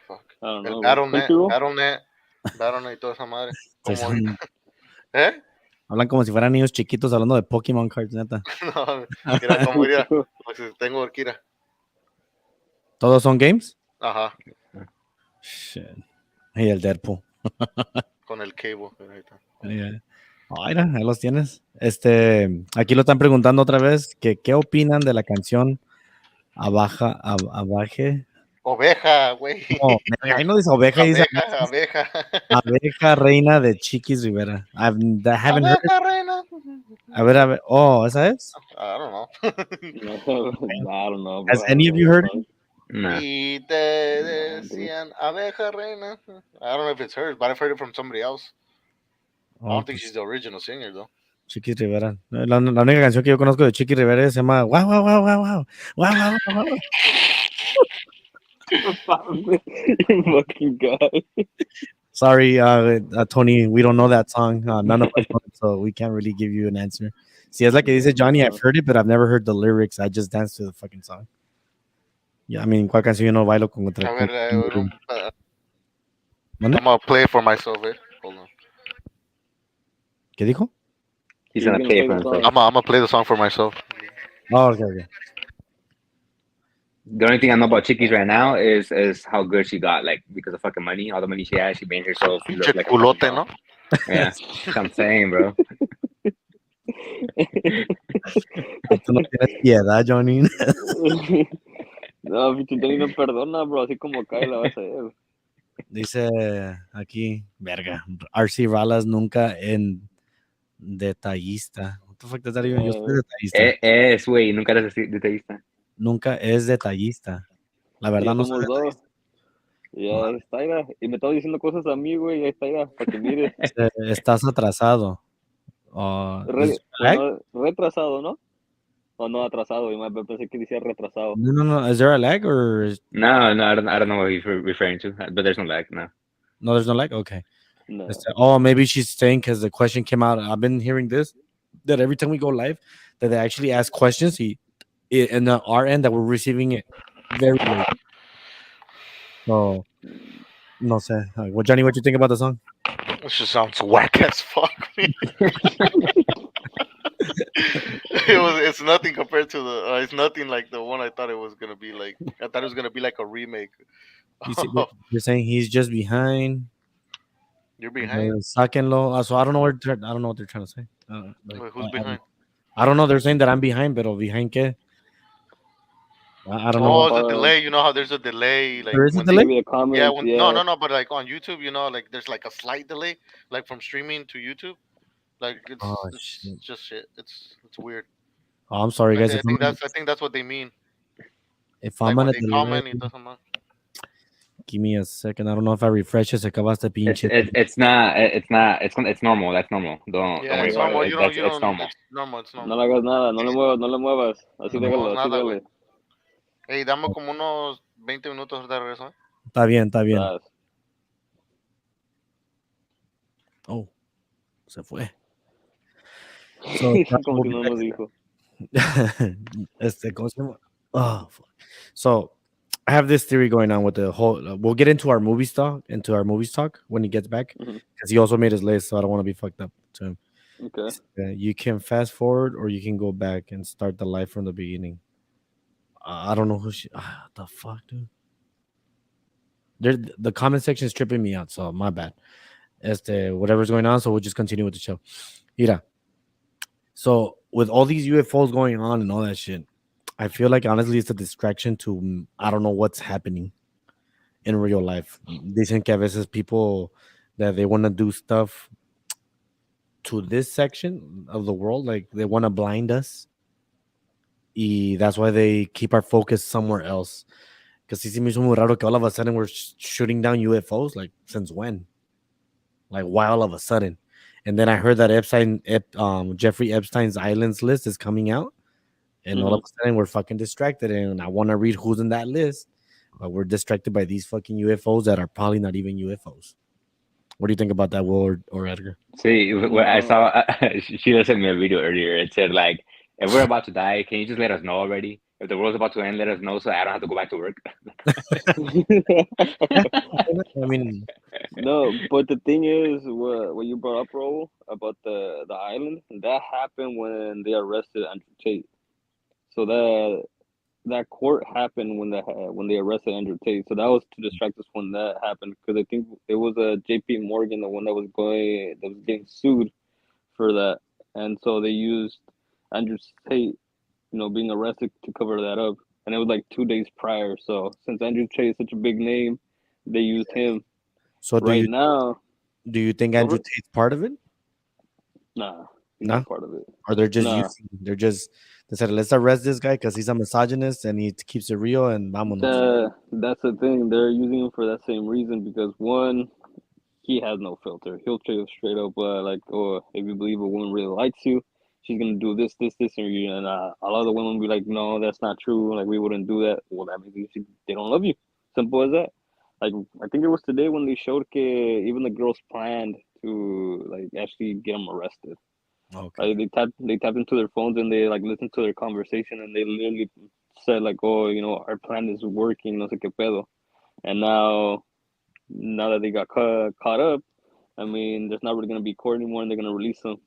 Fuck. I don't El know, bro. Battle.net, Crunchyroll? Battle.net y toda esa madre. Sí, Como, ¿eh? hablan como si fueran niños chiquitos hablando de Pokémon cards, neta. No, mira, como diría, pues tengo aquí, mira. ¿Todos son games? Ajá, Shit. Y el Deadpool. con el cable. Ahí está. Yeah. Ah, mira, ahí los tienes. Aquí lo están preguntando otra vez que qué opinan de la canción Abaje. Oveja, güey. No, ahí no dice oveja, dice Abeja, abeja. abeja reina de Chiquis Rivera. I haven't heard it. Abeja reina. A ver. Oh, ¿esa es? I don't know. No, I don't know, bro. Has I any don't of know you that heard it? song. Nah. Y te No, dude. decían abeja reina. I don't know if it's hers, but I've heard it from somebody else. I Oh, don't think pues, she's the original singer, though. Chiquis Rivera. La única canción que yo conozco de Chiquis Rivera se llama Wow, wow, wow, wow, wow. Wow, wow, wow, wow. You fucking guy. Sorry, Tony, we don't know that song. None of us know it, so we can't really give you an answer. Si es la que dice Johnny, I've heard it, but I've never heard the lyrics. I just dance to the fucking song. Yeah, I mean, ¿cuál canción yo no bailo con otra? A ver, ¿Mande? I'm gonna play it for myself, eh. Hold on. ¿Qué dijo? He's You're gonna gonna pay play for the himself. song. I'm gonna play the song for myself. Oh, okay. The only thing I know about Chickies right now is how good she got, like because of fucking money, all the money she has, she made herself look Pinche like a fucking culote, doll. ¿no? Yeah, I'm saying, bro. Tú no tienes piedad, Johnny. No, pinche Johnny no perdona, bro. Así como cae la vas a ver. Dice aquí, verga, RC Ralas nunca en detallista. What the fuck does that even? Yo soy detallista. Es, güey, nunca eres detallista. Nunca es detallista. La Ya verdad no soy somos dos. detallista. Ya ahí está, mira. Y me estaba diciendo cosas a mí, güey. Ahí está, mira, para que mires. Estás atrasado. Is there a lag? Retrasado, ¿no? O no atrasado. Y más pensé que decía retrasado. No. Is there a lag or No, I don't know what he's referring to, but there's no lag, no. no? There's no lag. Okay. No. Oh, maybe she's saying because the question came out. I've been hearing this that every time we go live, that they actually ask questions. In our end that we're receiving it very late. So no sé. Well, Johnny, what you think about the song? This just sounds whack as fuck. It's nothing compared to the. It's nothing like the one I thought it was gonna be like. I thought it was gonna be like a remake. You're saying he's just behind. You're behind. Sáquenlo. So I don't know I don't know what they're trying to say. Wait, who's behind? I don't know. They're saying that I'm behind, but behind qué? I don't know. Oh, the delay. You know how there's a delay, like There is a when they. delay. maybe the Yeah, comments. when no, Yeah, no, no. But like on YouTube, like there's like a slight delay, like from streaming to YouTube. Like Oh it's shit. just shit. It's weird. Oh, I'm sorry, guys. I think that's what they mean. If Like I'm when on a they delay, comment, it doesn't matter. give me a second. I don't know if I refresh it. Se acabaste pinche. it's normal. That's normal. Don't Yeah, worry it's about yeah. normal. it. That's You it's don't. normal. It's normal. It's No normal. le hagas nada, no le muevas, no le muevas. Así No déjalo, movemos así nada, güey. déjale. Hey, dame como unos 20 minutos ahorita regreso. Está bien, está bien. Tras. Oh, se fue. So, Como we'll si get no back nos to dijo. ¿cómo se llama? Oh, fuck. So, I have this theory going on with the whole. We'll get into our movies talk when he gets back, Mhm. because he also made his list, so I don't want to be fucked up to him. Okay. You can fast forward or you can go back and start the life from the beginning. I don't know who she. The fuck, dude. The comment section is tripping me out, so my bad. Whatever's going on, so we'll just continue with the show. Mira. So with all these UFOs going on and all that shit, I feel like honestly it's a distraction to I don't know what's happening in real life. Dicen que a veces people that they want to do stuff to this section of the world, like they want to blind us. That's why they keep our focus somewhere else. Because sí se me hizo muy raro que all of a sudden we're shooting down UFOs. Like, since when? Like, why all of a sudden? And then I heard that Jeffrey Epstein's islands list is coming out. And all of Mhm. a sudden we're fucking distracted. And I want to read who's in that list. But we're distracted by these fucking UFOs that are probably not even UFOs. What do you think about that, Will or Edgar? See, what I No. saw, she sent me a video earlier. It said like, if we're about to die, can you just let us know already? If the world's about to end, let us know so I don't have to go back to work. I mean, No, but the thing is, what you brought up, Raul, about the island, that happened when they arrested Andrew Tate. So that court happened when they arrested Andrew Tate. So that was to distract us when that happened, because I think it was J.P. Morgan, the one that was getting sued for that, and so they used Andrew Tate, being arrested to cover that up, and it was like 2 days prior. So since Andrew Tate is such a big name, they used him. so Right now, do you think go Andrew for it. Tate's part of it? Nah, he's No, not part of it. or they're just Nah, using. They said let's arrest this guy because he's a misogynist and he keeps it real and vámonos. that's the thing. They're using him for that same reason because one, he has no filter. He'll tell you straight up, like, oh, if you believe a woman really likes you, she's gonna do this, this, this, and a lot of the women be like, no, that's not true. Like, we wouldn't do that. Well, that means they don't love you. Simple as that. Like, I think it was today when they showed even the girls planned to like actually get them arrested. Okay. Like they tapped into their phones and they like listened to their conversation and they literally said like, oh, our plan is working, no sé qué pedo. And now that they got caught up, I mean, there's not really gonna be court anymore, and they're gonna release them.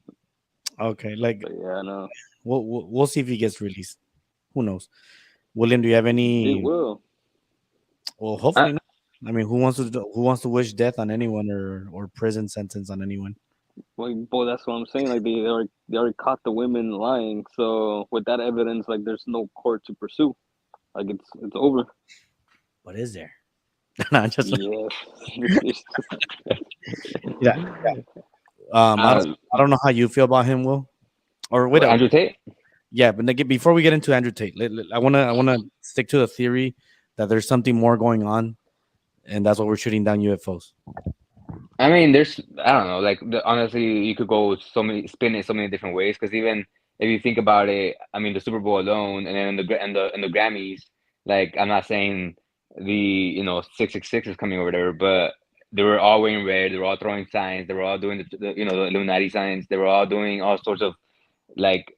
Okay. Like But yeah, no, we'll see if he gets released. Who knows? William, do you have they any? will. Well, Uh, hopefully not. I mean, who wants to wish death on anyone or prison sentence on anyone? Well, boy, that's what I'm saying. Like they already caught the women lying. So with that evidence, like there's no court to pursue. Like it's over. What is there? No, just Yeah. yeah. uh, I don't know how you feel about him, Will. Or wait, Andrew Tate. yeah, but before we get into Andrew Tate, I wanna stick to the theory that there's something more going on, and that's why we're shooting down UFOs. I mean, I don't know, like honestly, you could go spin it so many different ways. Because even if you think about it, I mean, the Super Bowl alone, and then the Grammys, like I'm not saying the 666 is coming over there, but they were all wearing red, they were all throwing signs, they were all doing the Illuminati signs, they were all doing all sorts of like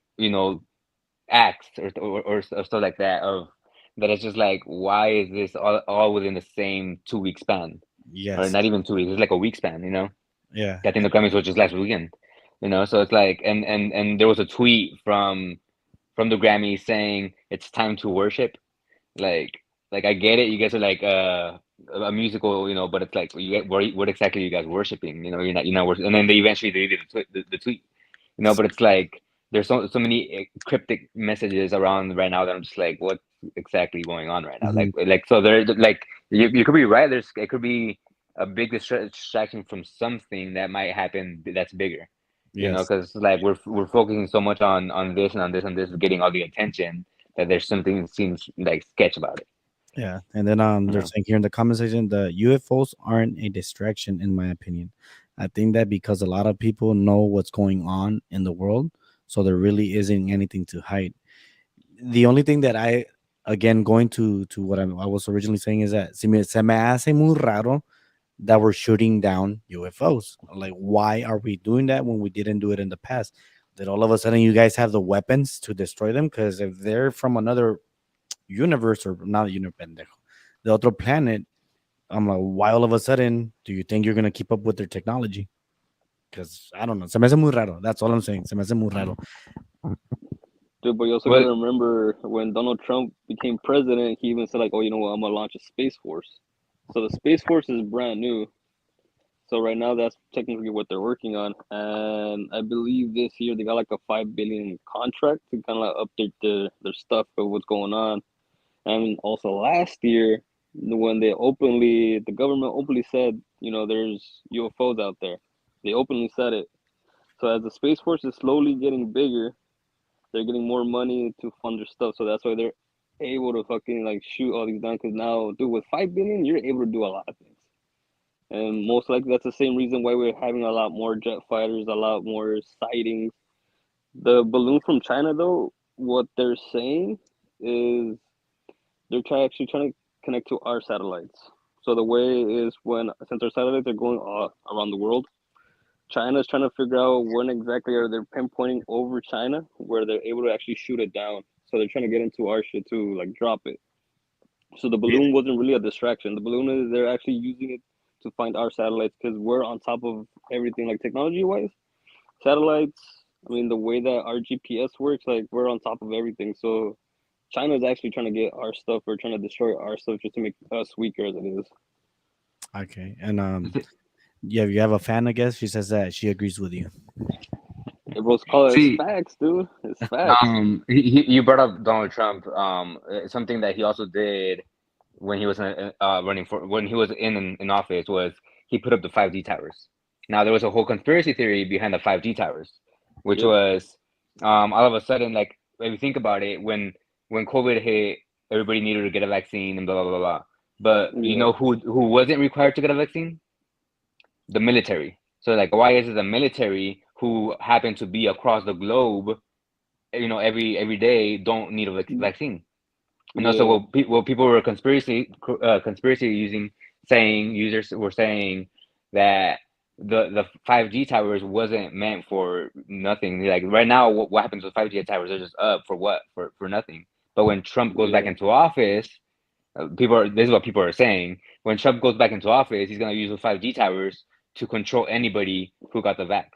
acts or stuff like that of that. It's just like, why is this all within the same 2 week span, or Yes. not even 2 weeks? It's like a week span. Yeah. I think the Grammys was just last weekend. So it's like, and there was a tweet from the Grammys saying it's time to worship. Like I get it, you guys are like a musical, but it's like what exactly are you guys worshiping? You're not worshiping. And then they eventually deleted the tweet. But it's like there's so many cryptic messages around right now that I'm just like, what exactly going on right now. Mhm. Like so there like you could be right. It could be a big distraction from something that might happen that's bigger. Yes. Because like we're focusing so much on this and on this and this, getting all the attention that there's something that seems like sketch about it. Yeah, and then they're Yeah. saying here in the comment section the UFOs aren't a distraction, in my opinion. I think that because a lot of people know what's going on in the world, so there really isn't anything to hide. The only thing that I, again, going to what I was originally saying is that se me hace muy raro that we're shooting down UFOs. Like, why are we doing that when we didn't do it in the past? That all of a sudden you guys have the weapons to destroy them? Because if they're from another universe, or not universe, pendejo, the other planet, I'm like, why all of a sudden do you think you're gonna keep up with their technology? Because I don't know. Se me hace muy raro. That's all I'm saying. Se me hace muy raro. Dude, but you also Well, gotta remember when Donald Trump became president, he even said like, "Oh, you know what? I'm gonna launch a space force." So the space force is brand new. So right now, that's technically what they're working on, and I believe this year they got like a 5 billion contract to kind of update their stuff of what's going on. And also last year, when the government openly said, there's UFOs out there. They openly said it. So as the space force is slowly getting bigger, they're getting more money to fund their stuff. So that's why they're able to fucking like shoot all these down. Because now, dude, with 5 billion, you're able to do a lot of things. And most likely that's the same reason why we're having a lot more jet fighters, a lot more sightings. The balloon from China, though, what they're saying is they're actually trying to connect to our satellites. So the way is when since our satellites are going around the world, China's trying to figure out when exactly are they pinpointing over China where they're able to actually shoot it down. So they're trying to get into our shit to like drop it. So the balloon wasn't really a distraction. The balloon is they're actually using it to find our satellites because we're on top of everything, like technology wise. Satellites. I mean, the way that our GPS works, like we're on top of everything. So China's actually trying to get our stuff or trying to destroy our stuff just to make us weaker as it is. Okay, and yeah, you have a fan, I guess. She says that she agrees with you. Everyone's calling it see, facts, dude. It's facts. you brought up Donald Trump. Something that he also did when he was running for when he was in office was he put up the 5G towers. Now there was a whole conspiracy theory behind the 5G towers, which Yep. was all of a sudden, like if you think about it, when COVID hit, everybody needed to get a vaccine and blah blah blah blah. But you Yeah. know who wasn't required to get a vaccine? The military. So like, why is it the military who happen to be across the globe, every day don't need a vaccine? And also, Yeah. what people were conspiracy users were saying that the 5G towers wasn't meant for nothing. Like right now, what happens with 5G towers? They're just up for what? For nothing. But when Trump goes back Yeah. into office, this is what people are saying. When Trump goes back into office, he's gonna use the 5G towers to control anybody who got the vax,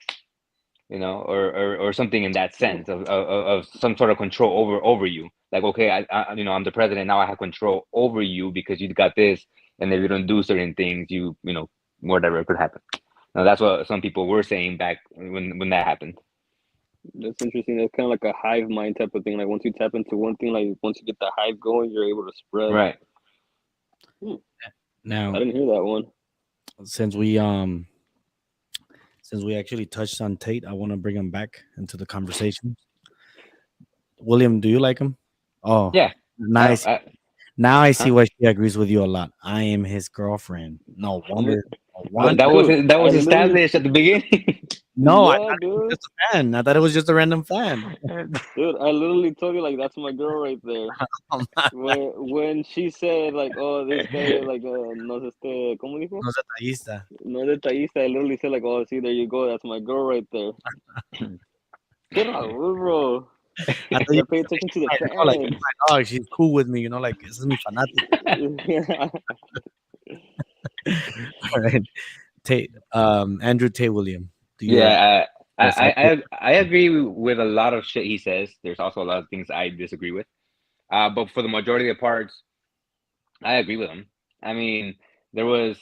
or something in that sense of some sort of control over you. Like, okay, I'm the president now. I have control over you because you got this, and if you don't do certain things, whatever could happen. Now that's what some people were saying back when that happened. That's interesting. That's kind of like a hive mind type of thing. Like once you tap into one thing, like once you get the hive going, you're able to spread. Right. Hmm. I Now, didn't hear that one. since we um since we actually touched on Tate, I want to bring him back into the conversation. William, do you like him? Oh, Yeah. nice. I, Now I see huh? why she agrees with you a lot. I am his girlfriend. No I mean, wonder. No wonder. dude, That I was literally, established at the beginning. No, I yeah, thought it was dude, just a fan. I thought it was just a random fan. dude, I literally told you like that's my girl right there. Oh, my God. When she said like, oh, this guy like no es ¿cómo dijo? No es detallista. No es detallista. I literally said like, oh, see, there you go, that's my girl right there. Get Raul, bro. I thought You you gotta pay attention to the like it's fans. my dog. She's cool with me. Like this is mi fanática. All right, Tate. Andrew Tate William. Do you Yeah, side with? I agree with a lot of shit he says. There's also a lot of things I disagree with. But for the majority of the parts, I agree with him. I mean, there was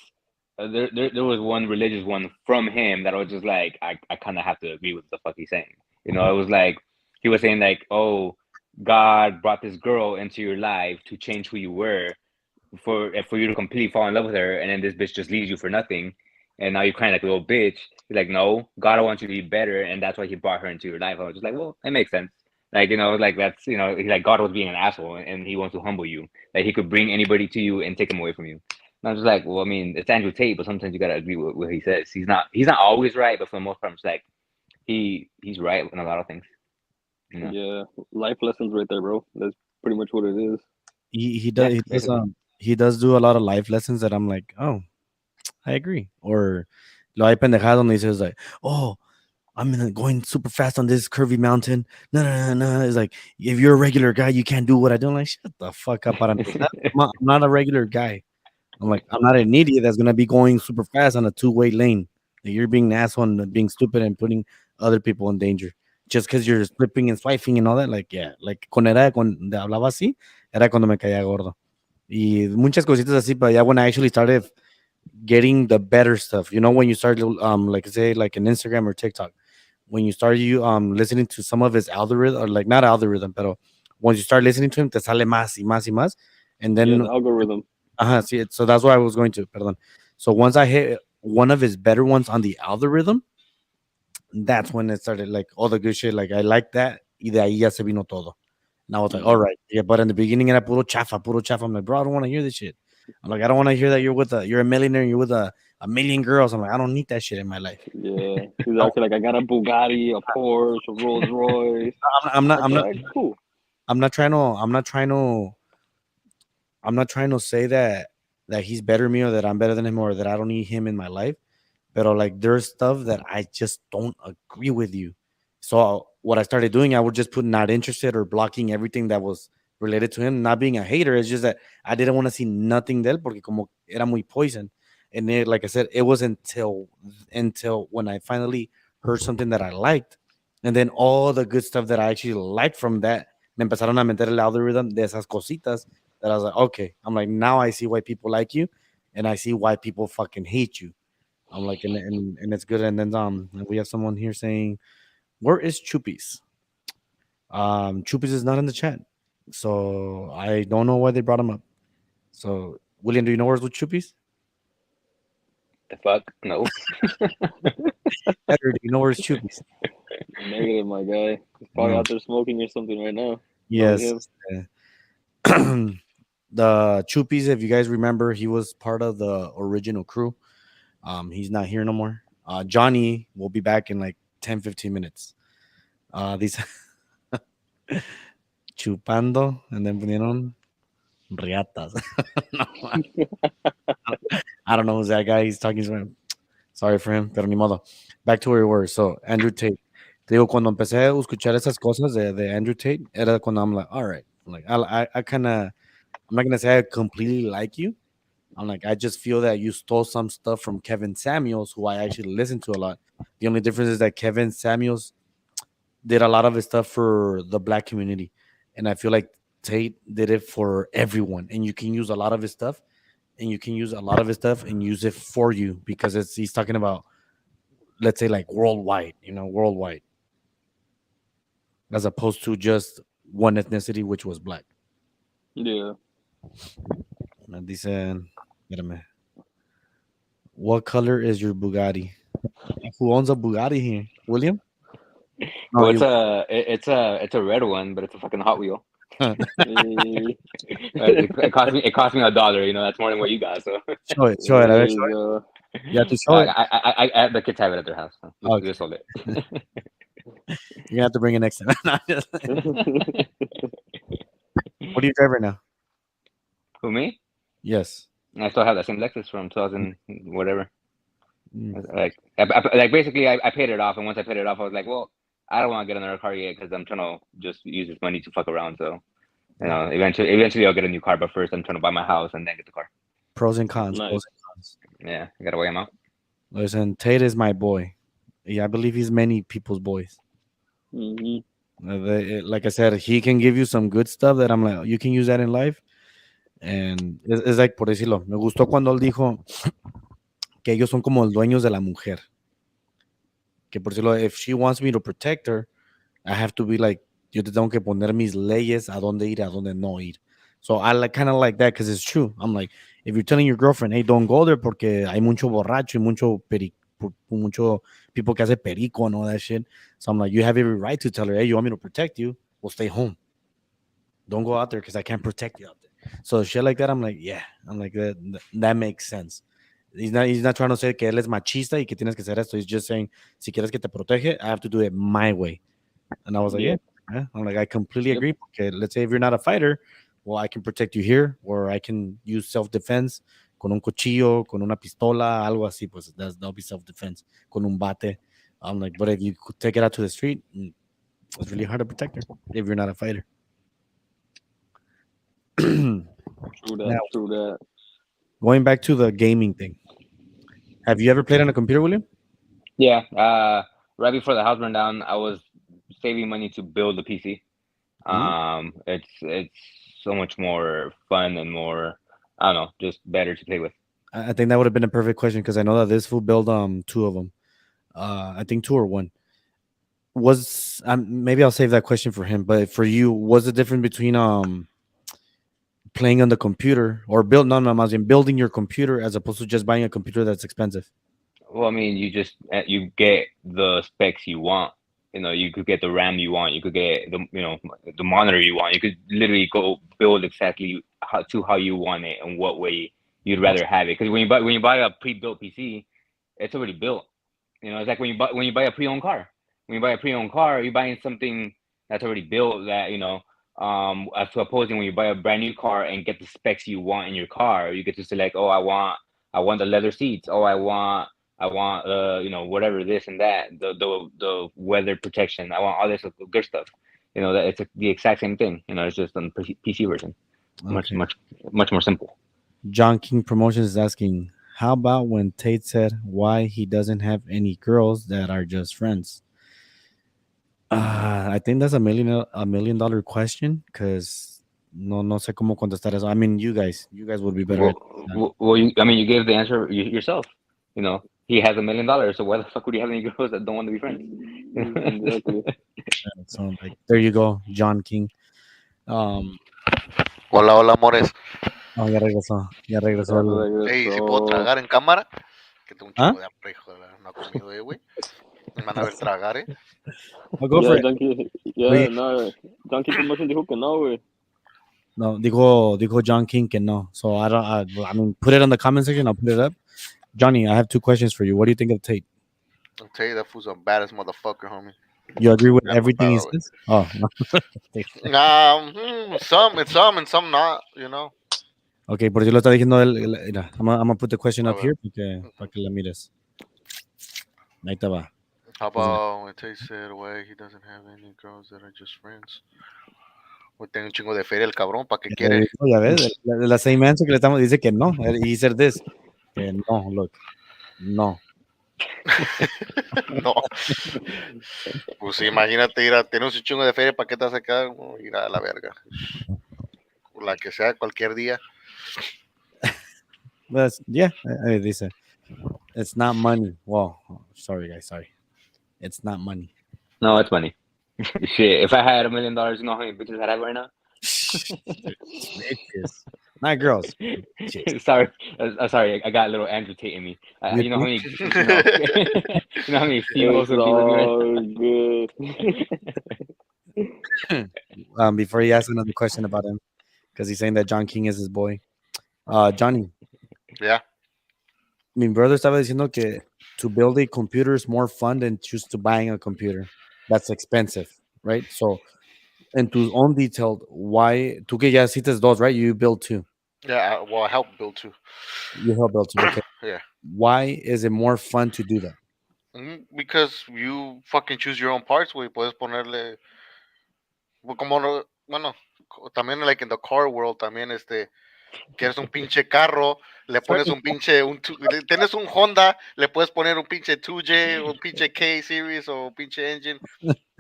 there was one religious one from him that I was just like, I kind of have to agree with the fuck he's saying. It was like he was saying like, oh, God brought this girl into your life to change who you were, for you to completely fall in love with her, and then this bitch just leaves you for nothing, and now you're crying like a little bitch. You're like, no, God wants you to be better, and that's why He brought her into your life. I was just like, well, it makes sense. Like, like that's, like God was being an asshole, and He wants to humble you. Like He could bring anybody to you and take them away from you. And I was just like, well, I mean, it's Andrew Tate, but sometimes you gotta agree with what he says. He's not always right, but for the most part, it's like he's right in a lot of things. Yeah, life lessons right there, bro. That's pretty much what it is. He Yeah, does basically. he does do a lot of life lessons that I'm like, oh, I agree. Or lo hay pendejadas donde he says like, oh, going super fast on this curvy mountain. No, no, no, no. It's like if you're a regular guy, you can't do what I do. I'm like, shut the fuck up. I'm not a regular guy. I'm like, I'm not an idiot that's gonna be going super fast on a two-way lane. Like, you're being an asshole and being stupid and putting other people in danger just because you're flipping and swiping and all that. Like, yeah, like cuando hablaba así, era cuando me caía gordo. Y muchas cositas así, but yeah, when I actually started getting the better stuff, when you start like say like an Instagram or TikTok, when you start listening to some of his algorithm, or like not algorithm, but once you start listening to him, te sale más y más y más, and Yeah, then the algorithm. see it. So that's what I was going to. Perdón. So once I hit one of his better ones on the algorithm, that's when it started like all the good shit. Like I like that. Y de ahí ya se vino todo. And I was like, all right, yeah. But in the beginning, era puro chafa, puro chafa. I'm like, bro, I don't want to hear this shit. I'm like, I don't want to hear that you're a millionaire, and you're with a million girls. I'm like, I don't need that shit in my life. Yeah, he's I, actually like, I got a Bugatti, a Porsche, a Rolls Royce. I'm not, Like, I'm all not, right, cool. I'm not trying to say that he's better than me or that I'm better than him or that I don't need him in my life. But like there's stuff that I just don't agree with you. So what I started doing, I would just put not interested or blocking everything that was related to him. Not being a hater, it's just that I didn't want to see nothing de él porque como era muy poison. And like I said, it was until when I finally heard something that I liked, and then all the good stuff that I actually liked from that, me empezaron a meter el algorithm de esas cositas that I was like, okay, I'm like now I see why people like you, and I see why people fucking hate you. I'm like, and it's good. And then we have someone here saying, "Where is Chupis?" Chupis is not in the chat, so I don't know why they brought him up. So, William, do you know where's with Chupis? The fuck? No. Edgar, do you know where's Chupis? Negative, my guy. He's probably No. out there smoking or something right now. Knowing Yes. him. The Chupis, if you guys remember, he was part of the original crew. He's not here no more. Johnny will be back in like 10-15 minutes. These chupando, and then ponieron riatas. No, I don't know who's that guy. He's talking to him. Sorry for him, pero ni modo. Back to where we were. So, Andrew Tate. Te digo, cuando empecé a escuchar esas cosas de Andrew Tate, era cuando I'm like, all right. Like, I kind of, I'm not going to say I completely like you. I'm like, I just feel that you stole some stuff from Kevin Samuels, who I actually listen to a lot. The only difference is that Kevin Samuels did a lot of his stuff for the black community. And I feel like Tate did it for everyone. And you can use a lot of his stuff and you can use a lot of his stuff and use it for you because he's talking about, let's say, like worldwide, worldwide, as opposed to just one ethnicity, which was black. Yeah. Dicen, espérame, what color is your Bugatti? Who owns a Bugatti here? William? No, Well, you. it's a red one, but it's a fucking Hot Wheel. Eh, It cost me $1. That's more than what you got. So Show it. Show it. there Show you it. go. You have to show it. the kids have it at their house. So we Okay. just sold it. You're gonna have to bring it next time. What do you drive right now? Who, me? Yes. I still have that same Lexus from 2000 whatever. Mm. Like basically, I paid it off, and once I paid it off, I was like, well, I don't want to get another car yet because I'm trying to just use this money to fuck around. So, eventually I'll get a new car, but first I'm trying to buy my house and then get the car. Pros and cons. Nice. Pros and cons. Yeah, I gotta weigh them out. Listen, Tate is my boy. Yeah, I believe he's many people's boys. Mhm. Like I said, he can give you some good stuff that I'm like, you can use that in life. And es like, por decirlo, me gustó cuando él dijo que ellos son como los dueños de la mujer. Que por decirlo, if she wants me to protect her, I have to be like Yo te tengo que poner mis leyes a dónde ir, a dónde no ir. So I like kind of like that because it's true. I'm like, if you're telling your girlfriend, hey, don't go there porque hay mucho borracho y mucho people que hace perico and all that shit. So I'm like, you have every right to tell her, hey, you want me to protect you? Well, stay home. Don't go out there because I can't protect you out there. So shit like that, I'm like, yeah, I'm like that makes sense. He's not trying to say que él es machista y que tienes que hacer esto. He's just saying, si quieres que te protege, I have to do it my way. And I was like, yeah. Yep. Yeah. I'm like, I completely Yep. agree. Okay, let's say if you're not a fighter, well, I can protect you here, or I can use self defense con un cuchillo, con una pistola, algo así. Pues that'll be self defense. Con un bate. I'm like, but if you could take it out to the street, it's really hard to protect her if you're not a fighter. True that. Now, True that. going back to the gaming thing, have you ever played on a computer, William? Yeah. Right before the house burned down, I was saving money to build a PC. It's so much more fun and more, I don't know, just better to play with. I think that would have been a perfect question because I know that this fool built two of them. I think two or one. Was maybe I'll save that question for him. But for you, what's the difference between playing on the computer or build no más bien building your computer as opposed to just buying a computer that's expensive? Well, I mean, you get the specs you want. You know, you could get the RAM you want. You could get the monitor you want. You could literally go build exactly how you want it and what way you'd rather have it. Because when you buy a pre-built PC, it's already built. You know, it's like when you buy a pre-owned car. When you buy a pre-owned car, you're buying something that's already built. That as to opposing when you buy a brand new car and get the specs you want in your car, you get to select. Oh, I want the leather seats. Oh, I want whatever this and that, the weather protection. I want all this good stuff. That it's the exact same thing. It's just on PC version. Much Okay. much much more simple. John King Promotions is asking, how about when Tate said why he doesn't have any girls that are just friends? I think that's a $1 million question because no sé cómo contestar eso. I mean, you guys would be better at that. You gave the answer yourself. He has $1 million, so why the fuck would you have any girls that don't want to be friends? Exactly. So like, there you go, John King. Um, Hola, hola, amores. oh, ya regresó Ya Ey, si puedo regresó. tragar en cámara, que tengo un ¿Ah? chingo de hambre, hijo de la, no he comido, güey. Me van a ver tragar, Oh, go for Yeah, it. Junkie. Oye, Yeah, no. Junkie Promotion dijo que no, güey. no, dijo John King que no. So I don't. I mean, put it on the comment section. I'll put it up. Johnny, I have two questions for you. What do you think of Tate? I'll tell you, that fool's a baddest motherfucker, homie. You agree with Ya everything he acostado, güey. says? Oh, no. Some not, Okay, por si lo está diciendo él. Mira, I'm gonna put the question A up ver, here para que la mires. Ahí te va. how about when Tate said, why he doesn't have any girls that are just friends? Güey, tiene un chingo de feria el cabrón, ¿para qué quiere? Ya ves, la same answer que le estamos dice que no. He said this. Que no, look. No. No. Pues sí, imagínate, tiene un chingo de feria, ¿para qué te vas a quedar? No, ir a la verga. La que sea, cualquier día. But yeah, dice. It's not money. Well, sorry guys, sorry. It's not money. No, it's money. Shit, if I had $1 million, you know how many bitches I'd have right now? Bitches. Not girls. Bitches. Sorry, sorry, I got a little Andrew Tate in me. You You know how think? many, you know how many females It's would be with me right all good. Before he asks another question about him, because he's saying that John King is his boy. Johnny, Yeah. mi brother estaba diciendo que to build a computer is more fun than just to buying a computer. That's expensive, right? So, and to own detailed, why? Tú que ya hiciste dos, right? You build two. Yeah, well, I helped build too. You help build two. Okay. Yeah. Why is it more fun to do that? Because you fucking choose your own parts, güey. Puedes ponerle. Como no. Bueno, también, like in the car world, también, quieres un pinche carro, le pones un pinche. Tienes un Honda, le puedes poner un pinche 2J, un pinche K Series o un pinche engine.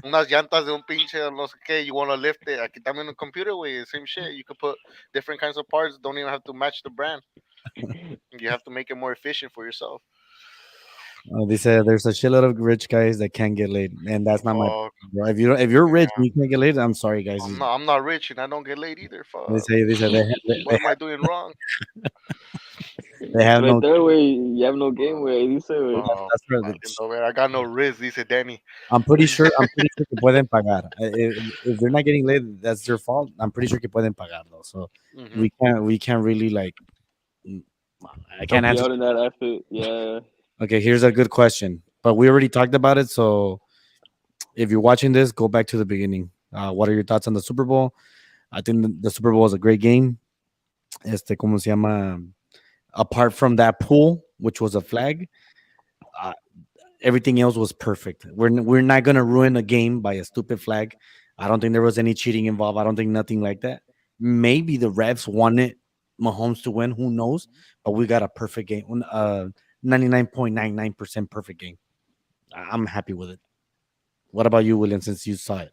Unas llantas de un pinche, no sé qué, you want to lift it. Aquí también en computer, güey, same shit. You can put different kinds of parts, don't even have to match the brand. You have to make it more efficient for yourself. They said there's a shitload of rich guys that can't get laid, and that's not my. Fuck. Bro. If you don't, if you're rich Yeah. and you can't get laid, I'm sorry, guys. I'm not rich and I don't get laid either. They Fuck. say they said What am I doing wrong? they have Right no. there, where you have no game, where dice, güey. No, That's right. fucking no, man. I got no risk, dice Danny. I'm pretty sure. I'm pretty sure que pueden pagar. If they're not getting laid, that's their fault. I'm pretty sure que pueden pagar though. So Hmm. we can't really like. mm, I can't Help you answer. out in that aspect. Yeah. Okay, here's a good question, but we already talked about it. So if you're watching this, go back to the beginning. What are your thoughts on the Super Bowl? I think the Super Bowl was a great game. ¿Cómo se llama? Apart from that pool, which was a flag, uh, everything else was perfect. We're not gonna ruin a game by a stupid flag. I don't think there was any cheating involved. I don't think nothing like that. Maybe the refs wanted Mahomes to win. Who knows? But we got a perfect game. 99.99% perfect game. I'm happy with it. What about you, William? Since you saw it,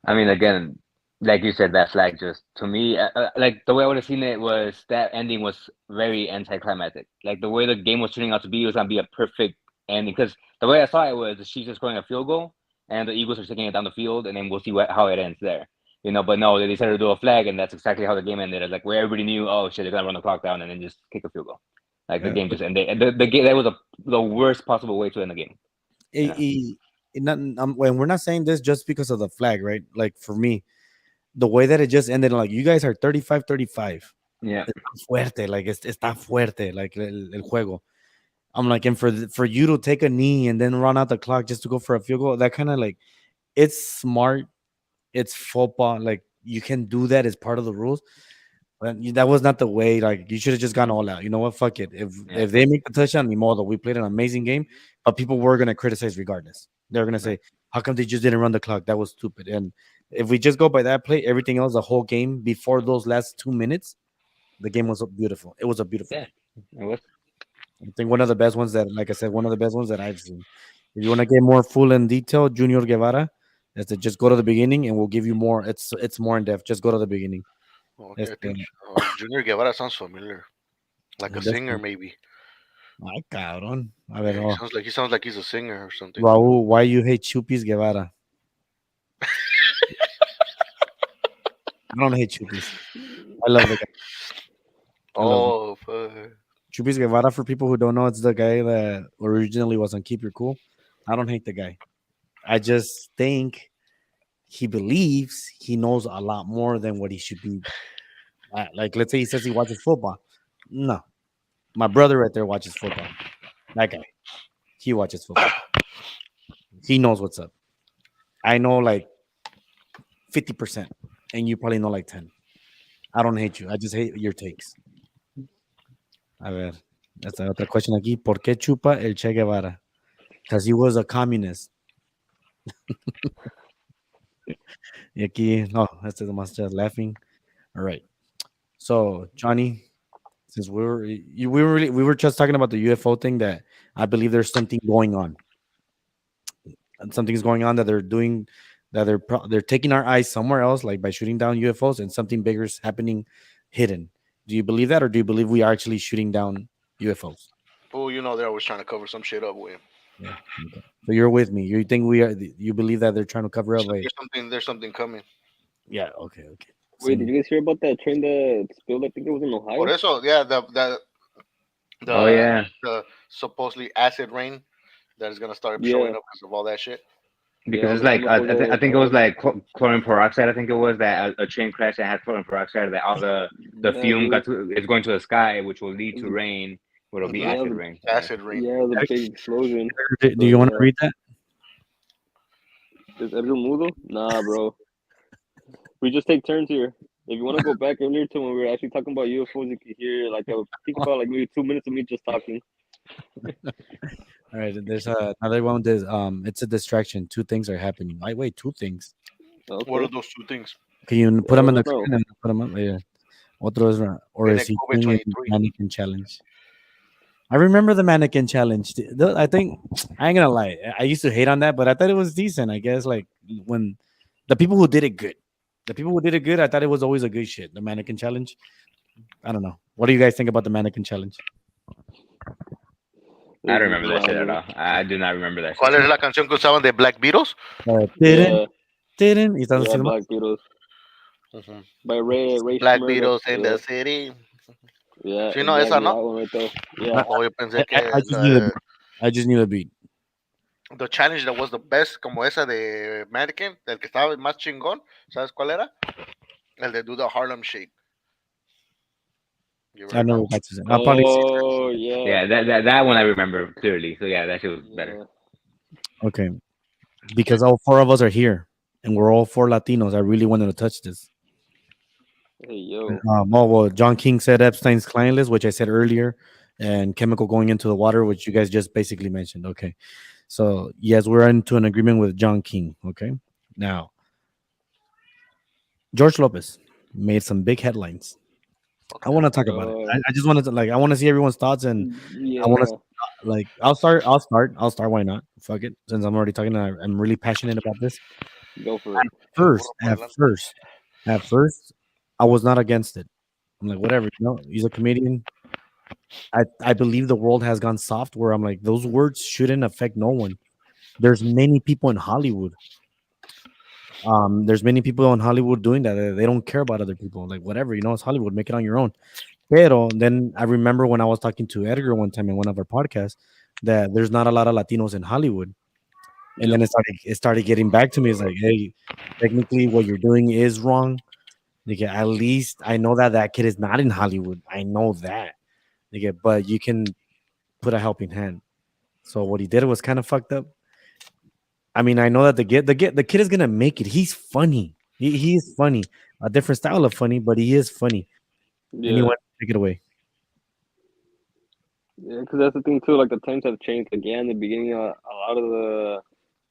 I mean, again, like you said, that flag just to me, like the way I would have seen it was that ending was very anticlimactic. Like the way the game was turning out to be was gonna be a perfect ending because the way I saw it was the Chiefs are scoring a field goal and the Eagles are taking it down the field, and then we'll see how it ends there. But no, they decided to do a flag, and that's exactly how the game ended. It's like where everybody knew, oh shit, they're gonna run the clock down and then just kick a field goal. Like the yeah. game just ended. And the game that was the worst possible way to end the game. Yeah. When we're not saying this just because of the flag, right? Like for me, the way that it just ended, like you guys are 35-35. Yeah. Está fuerte, like está fuerte, like el juego. I'm like, and for you to take a knee and then run out the clock just to go for a field goal, that kind of like it's smart. It's football. Like you can do that as part of the rules. But that was not the way. Like you should have just gone all out. You know what? Fuck it. Yeah. If they make the touchdown, ni modo. We played an amazing game, but people were gonna criticize regardless. They're gonna Right. say, "How come they just didn't run the clock? That was stupid." And if we just go by that play, everything else, the whole game before those last 2 minutes, the game was beautiful. It was a beautiful Yeah. game. It was. I think one of the best ones that, like I said, one of the best ones that I've seen. If you want to get more full in detail, Junior Guevara, is to just go to the beginning and we'll give you more. It's more in depth. Just go to the beginning. Okay, I Este, think Junior Guevara sounds familiar, like a that's singer maybe. ay, cabrón. A ver, Yeah, he oh, sounds like he's a singer or something. Raul, why you hate Chupis Guevara? I don't hate Chupis. I love the guy. I love him. Oh, fuck. Chupis Guevara, for people who don't know, it's the guy that originally was on Keep Your Cool. I don't hate the guy. I just think he believes he knows a lot more than what he should be. Like, let's say he says he watches football. No, my brother right there watches football. That guy, he watches football. He knows what's up. I know like 50%, and you probably know like 10. I don't hate you. I just hate your takes. A ver, esta otra question aquí. ¿Por qué chupa el Che Guevara? Because he was a communist. Y aquí, no, este nomás just laughing. All right. So, Johnny, since we were just talking about the UFO thing, that I believe there's something going on. And something's going on that they're doing, that they're taking our eyes somewhere else, like by shooting down UFOs, and something bigger is happening hidden. Do you believe that, or do you believe we are actually shooting down UFOs? Oh, they're always trying to cover some shit up with. Yeah. Okay. So you're with me. You think we are? You believe that they're trying to cover up? There's something coming. Yeah. Okay. Okay. Wait, did Same. you guys hear about that train that spilled? I think it was in Por Ohio. eso, yeah, Oh the yeah. the supposedly acid rain that is gonna start showing Yeah. up because of all that shit. Yeah, Because all it's the like chemicals that I were think it was found. like chlorine peroxide. I think it was that a train crash that had chlorine peroxide. That all the Yeah, fume dude. is going to the sky, which will lead to The- rain, which will be Hmm. Yeah, acid rain. Yeah. Acid rain. yeah, the big explosion. Do But you want to read that? is Edgar Mudo? Nah, bro. We just take turns here. If you want to go back earlier to when we were actually talking about UFOs, you could hear like I think about like maybe 2 minutes of me just talking. All right. There's another one. There's it's a distraction. Two things are happening. I wait. Two things. What are Okay. those two things? Can you put Yeah, them in let the us know. screen and put them up? Yeah. Otro es, or And is then he COVID doing a 23. mannequin challenge? I remember the mannequin challenge. I think I ain't gonna lie. I used to hate on that, but I thought it was decent. I guess like when the people who did it good, the people who did it good, I thought it was always a good shit. The mannequin challenge. I don't know. What do you guys think about the mannequin challenge? I don't It's remember that shit at lagging. all. I do not remember that shit. ¿Cuál es la canción que usaban de Black Beatles? Didn't, Yeah, didn't. ¿Y estás yeah, haciendo más? Black Beatles Ujú. by Ray Black Shmurda. Beatles in Yeah, the city. yeah, Sí, no, esa exactly no. that one right there. I, Yeah, Oh, yo pensé que I just knew the beat. I just knew the beat. the challenge that was the best, como esa de Mannequin, el que estaba más chingón, ¿sabes cuál era? El de Do the Harlem Shake. You I ever know know? what that's saying. I'll probably see. oh yeah, Yeah, that one I remember clearly. So yeah, that shit was better. yeah. Okay, because all four of us are here, and we're all four Latinos. I really wanted to touch this. Hey yo, Well, John King said Epstein's client list, which I said earlier, and chemical going into the water, which you guys just basically mentioned. Okay, so yes, we're into an agreement with John King. Okay, now George Lopez made some big headlines. I want to talk about it. uh, I just wanted to I want to see everyone's thoughts, and I want to yeah, I'll start. I'll start. I'll start. Why not? Fuck it. Since I'm already talking, I'm really passionate about this. go for it. First, Puro pa' adelante. at first, I was not against it. I'm like, whatever. He's a comedian. I believe the world has gone soft where I'm like, those words shouldn't affect no one. There's many people in Hollywood. There's many people in Hollywood doing that. They don't care about other people. Like whatever, it's Hollywood. Make it on your own. Pero then I remember when I was talking to Edgar one time in one of our podcasts that there's not a lot of Latinos in Hollywood. And Yep. then it started getting back to me. It's like, hey, technically what you're doing is wrong. Like, at least I know that that kid is not in Hollywood. I know that. Like, but you can put a helping hand. So what he did was kind of fucked up. I mean, I know that the kid is gonna make it. He's funny. He is funny. A different style of funny, but he is funny. Yeah, Anyone take it away. yeah, because that's the thing too. Like the times have changed. Like yeah, in the beginning, a lot of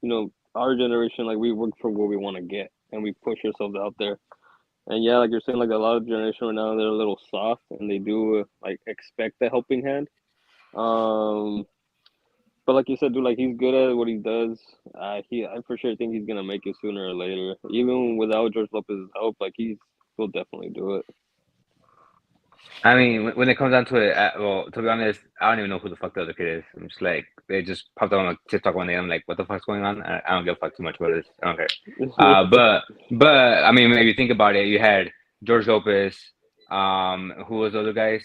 the, our generation, like we work for what we want to get, and we push ourselves out there. And yeah, like you're saying, like a lot of generation right now, they're a little soft, and they do like expect a helping hand. Um, but like you said, dude, like he's good at what he does. I for sure think he's gonna make it sooner or later, even without George Lopez's help. Like he'll definitely do it. I mean, when it comes down to it, well, to be honest, I don't even know who the fuck the other kid is. I'm just like, they just popped up on my TikTok one day. I'm like, what the fuck's going on? I don't give a fuck too much about this. I don't care. But I mean, maybe think about it. You had George Lopez. Who was the other guys?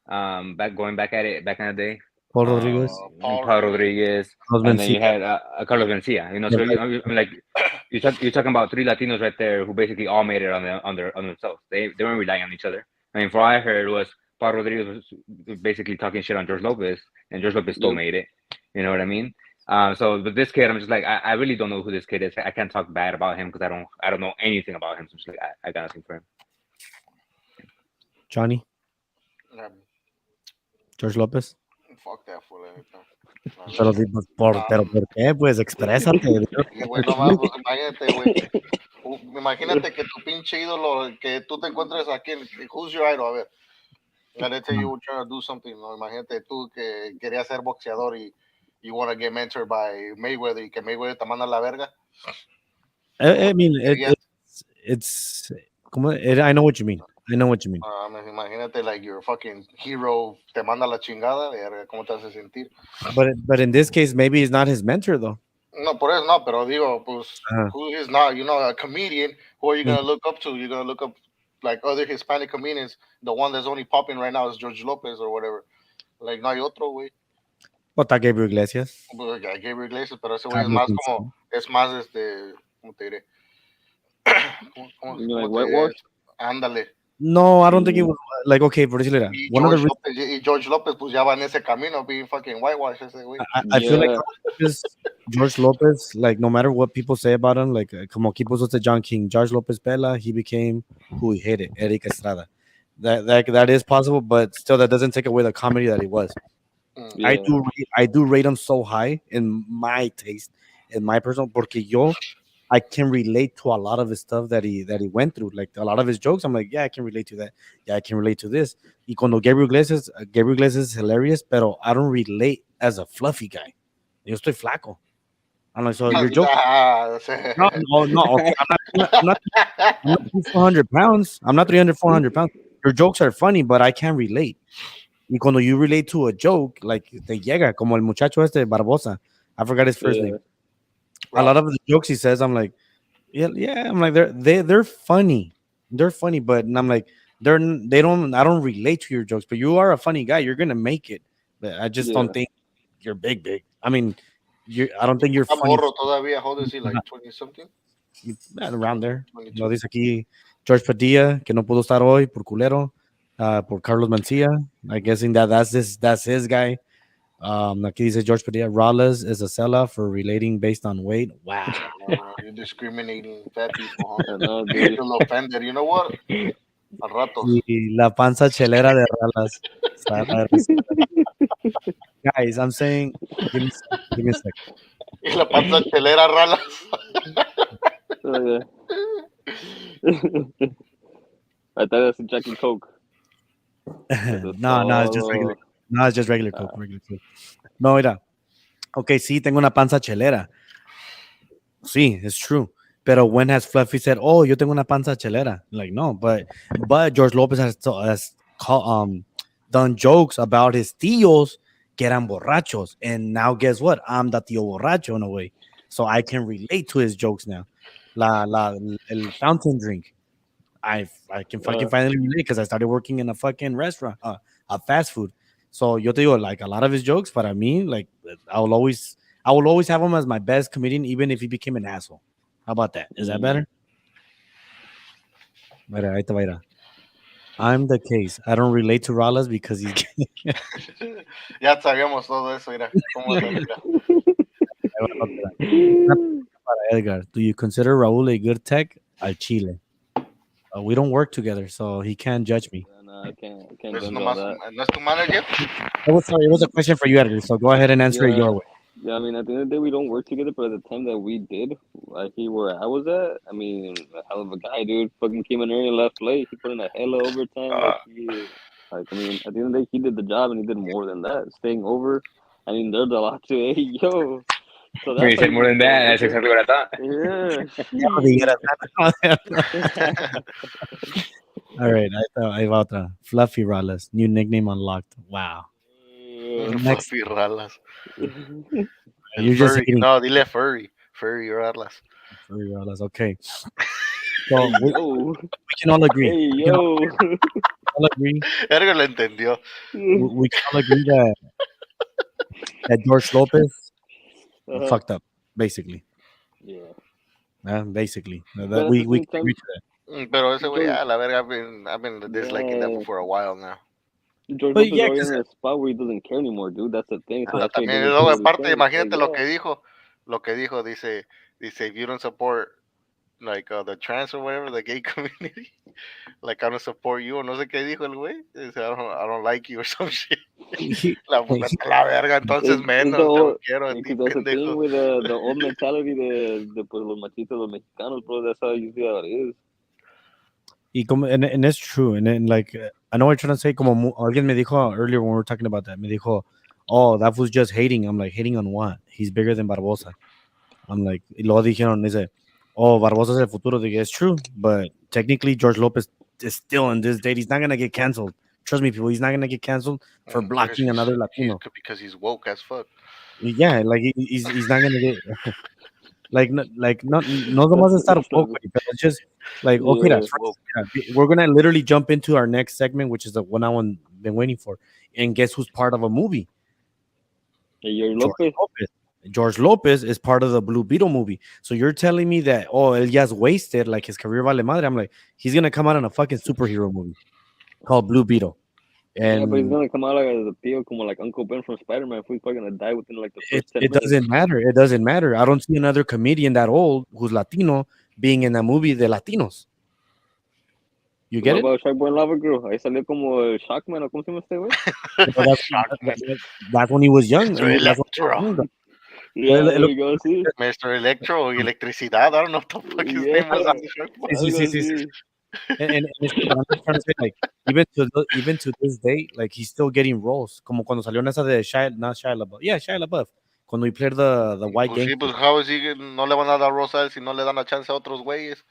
Going back at it back in the day. Paul Rodriguez, Paul Paul Rodriguez. Rodriguez, Carlos and then Mencia. you had Carlos Mencia. Yeah, So I mean, like you're talking about three Latinos right there who basically all made it on themselves. They weren't relying on each other. I mean, for what I heard was Paul Rodriguez was basically talking shit on George Lopez, and George Lopez still Yep. made it. You know what I mean? So but this kid, I'm just like, I really don't know who this kid is. I can't talk bad about him because I don't know anything about him. So I'm just like, I got nothing for him. Johnny, Um, George Lopez. fuck that fool. La neta. Pero, pero ¿por qué? Pues exprésate. Sí, güey, no mames, pues imagínate, güey. Imagínate que tu pinche ídolo, que tú te encuentres aquí, who's your idol? A ver. And let's say you were trying to do something, ¿no? Imagínate tú que querías ser boxeador y you want to get mentored by Mayweather y que Mayweather te manda a la verga. I mean, Querías, it's. I know what you mean. I know what you mean. imagínate, like, your fucking hero te manda a la chingada, verga, ¿cómo te hace sentir? But in this case, maybe he's not his mentor though. No, por eso no, pero digo, pues, Uh-huh. who is not, a comedian, who are you going to look up to? You're going to look up, like, other Hispanic comedians. The one that's only popping right now is George Lopez or whatever. Like, no hay otro, güey. O está Gabriel Iglesias. Pues, Gabriel Iglesias, pero ese güey es Carlos más Mencia. como, es más, ¿cómo te diré? You like ¿Cómo te diré? whitewash? Ándale. No, I don't think it was like okay. For decirle that, Y one of the George Lopez, pues ya va en ese camino, being fucking whitewash ese güey. I feel like Yeah, George Lopez, like no matter what people say about him, like como equipos to John King, George Lopez Pela, he became who he hated, Eric Estrada. That is possible, but still that doesn't take away the comedy that he was. yeah, I do rate him so high in my taste, in my personal, porque yo I can relate to a lot of his stuff that he went through. Like a lot of his jokes, I'm like, yeah, I can relate to that. Yeah, I can relate to this. Y cuando Gabriel Iglesias is hilarious, pero I don't relate as a fluffy guy. Yo estoy flaco. I'm like, so your joke? Ah, No. Okay, I'm not 400 pounds. I'm not 300, 400 pounds. Your jokes are funny, but I can't relate. Y cuando you relate to a joke, like te llega, como el muchacho este Barbosa. I forgot his first name. A lot of the jokes he says, I'm like, yeah. I'm like, they're funny. They're funny, but and I'm like, they don't. I don't relate to your jokes, but you are a funny guy. You're gonna make it. But I just don't think you're big. I mean, I don't think you're I'm funny morro todavía. How old is he? Like 20 something? around there. 22. Lo dice aquí George Padilla, que no pudo estar hoy por culero, por Carlos Mencia. I guessing that's his guy. Aquí dice George Padilla, Rollins is a sellout for relating based on weight. Wow. You're discriminating fat people, huh? I know, I dude. feel offended. You know what? Al ratos. Y la panza chelera de Ralas. Guys, I'm saying, give me a sec. Y la panza chelera ralas. Oh, yeah. I thought that's a Jack and Coke. No, it's just regular. No, it's just regular Coke. Regular Coke. No, mira. Okay, sí, tengo una panza chelera. Sí, it's true. Pero when has Fluffy said, "Oh, yo tengo una panza chelera"? Like, no, but George Lopez has done jokes about his tíos que eran borrachos, and now guess what? I'm the tío borracho in a way, so I can relate to his jokes now. El fountain drink. I can fucking finally relate because I started working in a fucking restaurant, a fast food. So yo te digo, like a lot of his jokes, but I mean, like I will always have him as my best comedian, even if he became an asshole. How about that? Is that better? Mira, ahí te va a ir. I'm the case. I don't relate to Rollins because he's gay. Ya sabíamos todo eso, mira. ¿Cómo es? Mira. Para Edgar, do you consider Raul a good tech? Al Chile. We don't work together, so he can't judge me. No, I can't Pues judge all nomás, that. ¿no es tu manager? Sorry, it was a question for you, Edgar. So go ahead and answer it your way. Yeah, I mean, at the end of the day, we don't work together, but at the time that we did, like where I was at, I mean, a hell of a guy, dude. Fucking came in early and left late. He put in a hella overtime. I mean, at the end of the day, he did the job and he did more than that. Staying over, I mean, there's a lot to it. Hey, yo. So When you said more than that, that's exactly what I thought. Yeah. All right, ahí va otra. Fluffy Rollins, new nickname unlocked. Wow. Next. Fluffy ralas. You're just Furry. hating. No, dile furry. Furry ralas. Furry Rollins. Okay. Hey, So yo. we can all agree. Hey, We can yo. all agree. Edgar lo entendió. We can all agree that George Lopez fucked up, basically. Yeah. Basically. But at We the same can agree to that. Pero ese güey, la verga, I've been disliking that for a while now. George But Lopez yeah, already in a spot where he doesn't care anymore, dude. That's the thing. So that's why he También doesn't luego, care what aparte, he's saying. imagínate Like, lo que dijo, dice, if you don't support like the trans or whatever, the gay community, like I don't support you, o no sé qué dijo el güey, dice, I don't like you or some shit. La verga, entonces menos, te quiero a ti, because that's the thing pendejo. with the old mentality de pues, los machitos, los mexicanos, bro. That's how usually how it is. And it's true. And then, like, I know what you're trying to say. Como alguien me dijo earlier when we were talking about that, me dijo, oh, that was just hating. I'm like, hating on what? He's bigger than Barbosa. I'm like, y luego dijeron, dice, oh, Barbosa es el futuro. Dije, it's true. But technically, George Lopez is still in this date. He's not going to get canceled. Trust me, people. He's not going to get canceled for blocking another Latino. Because he's woke as fuck. Yeah, like, he's not going to get... no vamos a estar woke, but it's just like, okay, that's we're gonna literally jump into our next segment, which is the one I've been waiting for. And guess who's part of a movie? George Lopez is part of the Blue Beetle movie. So you're telling me that, oh, él ya es wasted, like his career vale madre. I'm like, he's gonna come out in a fucking superhero movie called Blue Beetle. And yeah, but he's gonna come out like as a Theo, como like Uncle Ben from Spider-Man. He's probably gonna die within like the first 10 it minutes. doesn't matter. It doesn't matter. I don't see another comedian that old who's Latino being in a movie de Latinos. You get what it? about Shark Boy and Lava Girl? Ahí salió como el Shockman, ¿o cómo se llama este güey? That's when he was young. Mr. Electro. Yeah, there you go, see? Mr. Electro y electricidad. I don't know what the fuck his name was on the Shark Boy. Sí. And it's true, but I'm just trying to say, like, even to this day, like, he's still getting roles. Como cuando salió en esa de Shia LaBeouf. Cuando he played the white gang. Sí, pues how is he, no le van a dar roles a él si no le dan la chance a otros güeyes.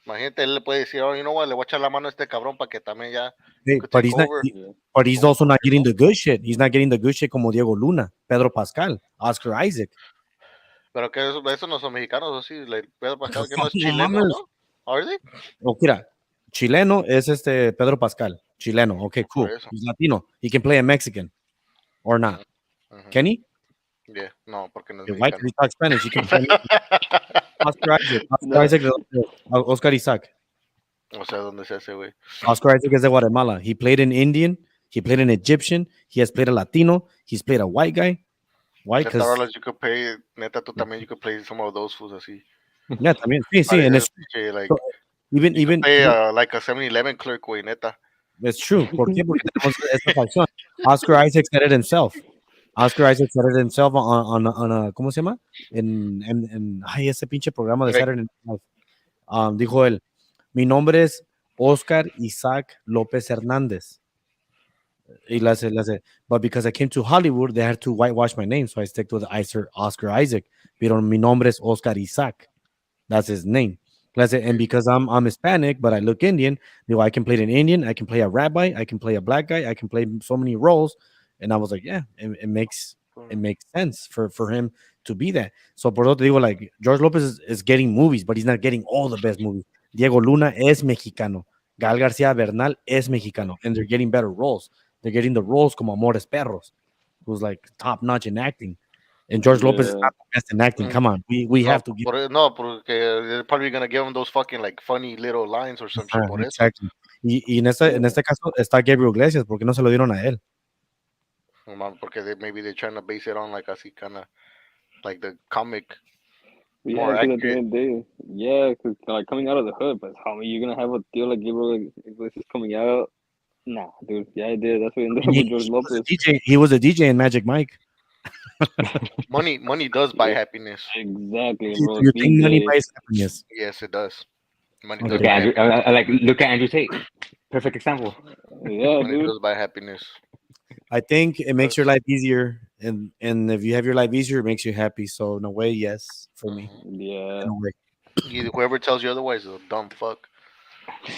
Imagínate, él le puede decir, oh, you know what, le voy a echar la mano a este cabrón para que también ya Hey, could but take he's not. over. Yeah. But he's also not getting the good shit. He's not getting the good shit como Diego Luna, Pedro Pascal, Oscar Isaac. Pero que esos no son mexicanos, ¿o sí? Pedro Pascal, que no es No chileno, mames. ¿no? Are they? Oh, mira, chileno es Pedro Pascal. Chileno. Okay, Por cool. eso. He's Latino. He can play a Mexican or not. Ujú. Can he? Yeah, no, porque no es Why? Because mexicano. he talks Spanish. He can play Oscar Isaac. Oscar No. Isaac. Oscar Isaac. O sea, ¿dónde se hace, güey? Oscar Isaac is de Guatemala. He played in Indian. He played in Egyptian. He has played a Latino. He's played a white guy. Why? Neta, Because Rolas, you could play, neta, tú también, you could play some of those fools así. yeah, también. Sí, sí, and Pareces, it's que, like, so, even you could even play like a 7-Eleven clerk, güey, neta. it's true. ¿Por qué? Porque tenemos esta facción. Oscar Isaac said it himself. Oscar Isaac said it himself on a ¿cómo se llama? Ay, ese pinche programa de Like, Saturday Night Live. Dijo él, mi nombre es Oscar Isaac López Hernández. Y le hace, but because I came to Hollywood, they had to whitewash my name, so I stick with Oscar Isaac. Pero mi nombre es Oscar Isaac. That's his name. Let's say, and because I'm Hispanic, but I look Indian, you know, I can play an Indian, I can play a rabbi, I can play a black guy, I can play so many roles. And I was like, yeah, it makes sense for him to be that. So por eso te digo, like George Lopez is getting movies, but he's not getting all the best movies. Diego Luna es mexicano. Gal García Bernal es mexicano, and they're getting better roles. They're getting the roles como Amores Perros, who's like top notch in acting. And George Lopez is Yeah. not the best in acting. Come on, we no, have to give. no, porque they're probably gonna give him those fucking, like, funny little lines or some shit, por eso. Exactly. Y en este caso está Gabriel Iglesias, porque no se lo dieron a él. No, man, porque maybe they're trying to base it on, like, así, kind of, like, the comic. Yeah, More because at the accurate. end of the day, yeah, because like coming out of the hood, but how you're gonna have a deal like Gabriel Iglesias coming out? Nah, dude. Yeah, I did. That's what ended up with George Lopez. He was a DJ in Magic Mike. Money does buy happiness. Exactly, You, bro. you think money DJ. buys happiness? Yes, it does. Money Okay. does Look buy at Andrew, happiness. like look at Andrew Tate. Perfect example. Yeah, Money dude. does buy happiness. I think it makes your life easier, and if you have your life easier, it makes you happy. So in a way, yes, for me. Yeah. In a way. Whoever tells you otherwise is a dumb fuck.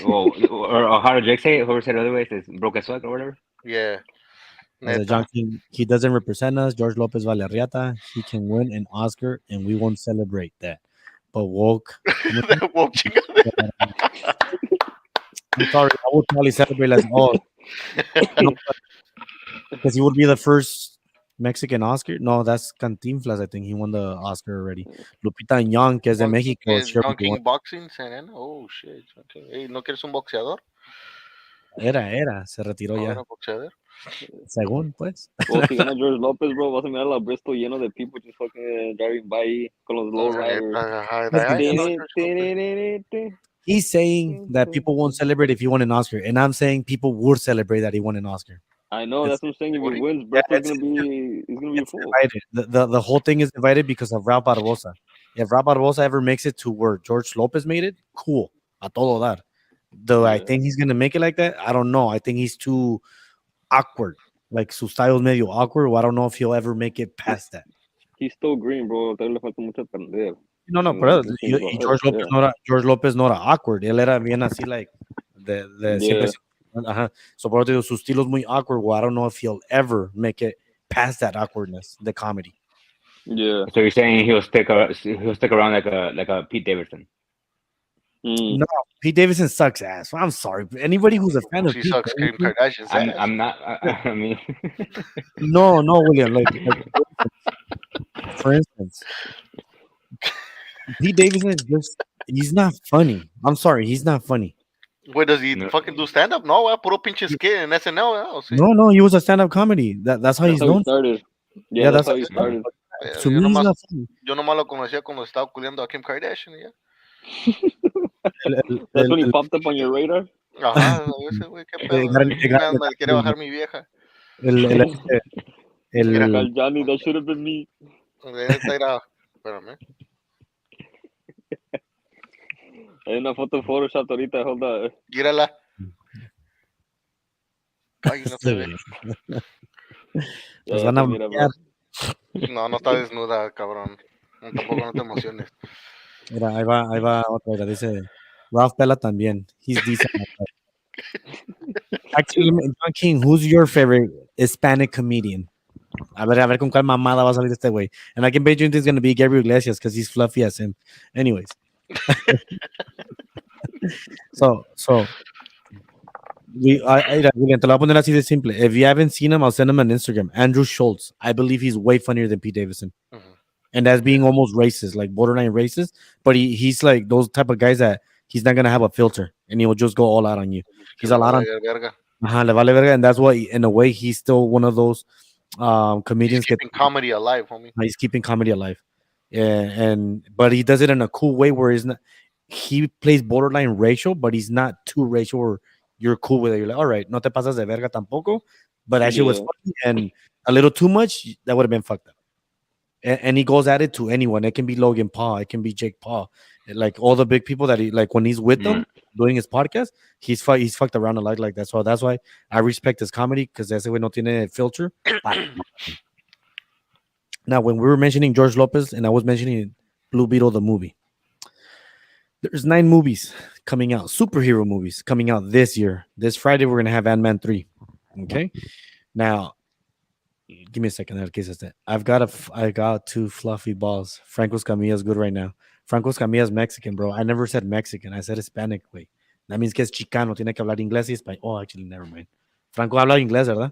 Well, or how did Jake say it? Whoever said it otherwise is broke as fuck or whatever. Yeah. As a Neta. John King, he doesn't represent us. George Lopez Valeriata, he can win an Oscar, and we won't celebrate that. But woke, That woke chingada. I'm sorry, I would probably celebrate as because he would be the first Mexican Oscar. No, that's Cantinflas. I think he won the Oscar already. Lupita Nyong, que es de México. Is John King boxing? Oh shit. Okay. Hey, ¿no quieres un boxeador? Era, se retiró No ya. era boxeador. Según, pues. Well, si gana George Lopez, bro, vas a mirar la Bristol lleno de people just fucking driving by con los low riders. He's saying that people won't celebrate if he won an Oscar, and I'm saying people would celebrate that he won an Oscar. I know, that's what I'm saying. If he Woody? wins, Yeah, Bristol's gonna be It's full. divided. The whole thing is divided because of Ralph Barbosa. If Ralph Barbosa ever makes it to where George Lopez made it, cool. A todo dar. Though I Yeah. think he's gonna make it like that, I don't know. I think he's too awkward. Like su style's medio awkward. I don't know if he'll ever make it past that. He's still green, bro. Todavía le falta mucho aprender. No, You know, pero this thing's about George us, Lopez yeah. George Lopez no era awkward. Él era bien así, like, de siempre. Ajá. So, por eso te digo, su estilo es muy awkward. Well, I don't know if he'll ever make it past that awkwardness, the comedy. Yeah. So you're saying he'll stick around like a Pete Davidson. Mm. No, Pete Davidson sucks ass. I'm sorry. Anybody who's a fan of She Pete sucks Kim Davidson, Kardashian's ass. I'm not. I mean, no, William. Like for instance, Pete Davidson is he's not funny. I'm sorry, he's not funny. Wait, does he No. fucking do stand up? No, puro pinche skit en SNL. Oh, sí. No, he was a stand-up comedy. That's how That's he's how he known. started. Yeah, Yeah, that's that's how he started. To me, he's not funny. Yo nomás lo conocía cuando estaba culiando a Kim Kardashian. ¿Ya? That's when he popped up on your radar. Ajá, ese güey, qué pedo. Me quiere bajar mi vieja. El Cal Johnny, that should have been me. Esta era. Espérame. Hay una foto Photoshop ahorita, hold on. Gírala. Ay, no se ve. Nos Ya van a se mira, bloquear. bro. No, no está desnuda, cabrón. No, tampoco no te emociones. Mira, ahí va otra. Mira, dice Ralph Bella también. He's decent. Actually, John King, who's your favorite Hispanic comedian? A ver con cuál mamada va a salir este güey. And I can bet you it's going to be Gabriel Iglesias because he's fluffy as him. Anyways, so Julian, te lo voy a poner así de simple. If you haven't seen him, I'll send him on Instagram. Andrew Schultz. I believe he's way funnier than Pete Davidson. Mhm. And that's being almost racist, like borderline racist. But he's like those type of guys that he's not gonna have a filter, and he will just go all out on you. Que He's le a lot on. vale verga. Ajá, le vale verga, and that's why, in a way, he's still one of those He's comedians. keeping comedy alive, homie. He's keeping comedy alive, yeah, and but he does it in a cool way where he's not. He plays borderline racial, but he's not too racial. Or you're cool with it. You're like, all right, no te pasas de verga tampoco. But that shit was Yeah. funny and a little too much. That would have been fucked up. And he goes at it to anyone. It can be Logan Paul. It can be Jake Paul. Like all the big people that he like when he's with them doing his podcast, he's fucked around a lot like that. So that's why I respect his comedy because ese güey no tiene filter. Now, when we were mentioning George Lopez and I was mentioning Blue Beetle the movie, there's 9 movies coming out, superhero movies coming out this year. This Friday we're gonna have Ant-Man 3. Okay, now give me a second. I got 2 fluffy balls. Franco Escamilla is good right now. Franco Escamilla is Mexican, bro. I never said Mexican. I said Hispanic. Wait, that means que es chicano. Tiene que hablar inglés y español. Oh, actually, never mind. Franco habla inglés, ¿verdad?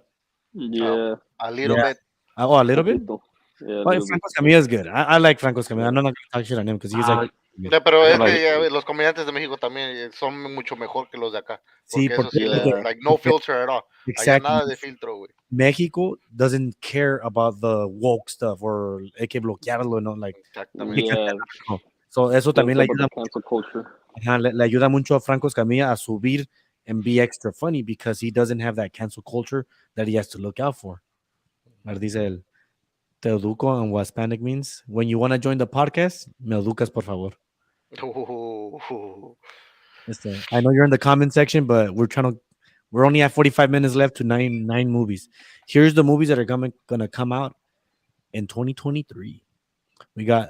Yeah. A little Yeah. bit. Oh, a little bit. Poquito. Yeah, a Oh, little bit. Franco Escamilla is good. I like Franco Escamilla. I'm not gonna talk shit on him because he's like. No, pero I es like que ya it. ves, los comediantes de México también son mucho mejor que los de acá. Sí, Porque eso sí, Yeah. like no filter at all. Allá exactly. nada de filtro, güey. Mexico doesn't care about the woke stuff or hay que bloquearlo, no, like. Exactamente. Yeah. No. So eso Don't también care le about ayuda, the cancel culture. le ayuda mucho a Franco Escamilla a subir and be extra funny because he doesn't have that cancel culture that he has to look out for. Ahora dice él, te educo on what Hispanic means. When you want to join the podcast, me educas, por favor. I know you're in the comment section, but we're only at 45 minutes left to nine movies. Here's the movies that are gonna come out in 2023. We got,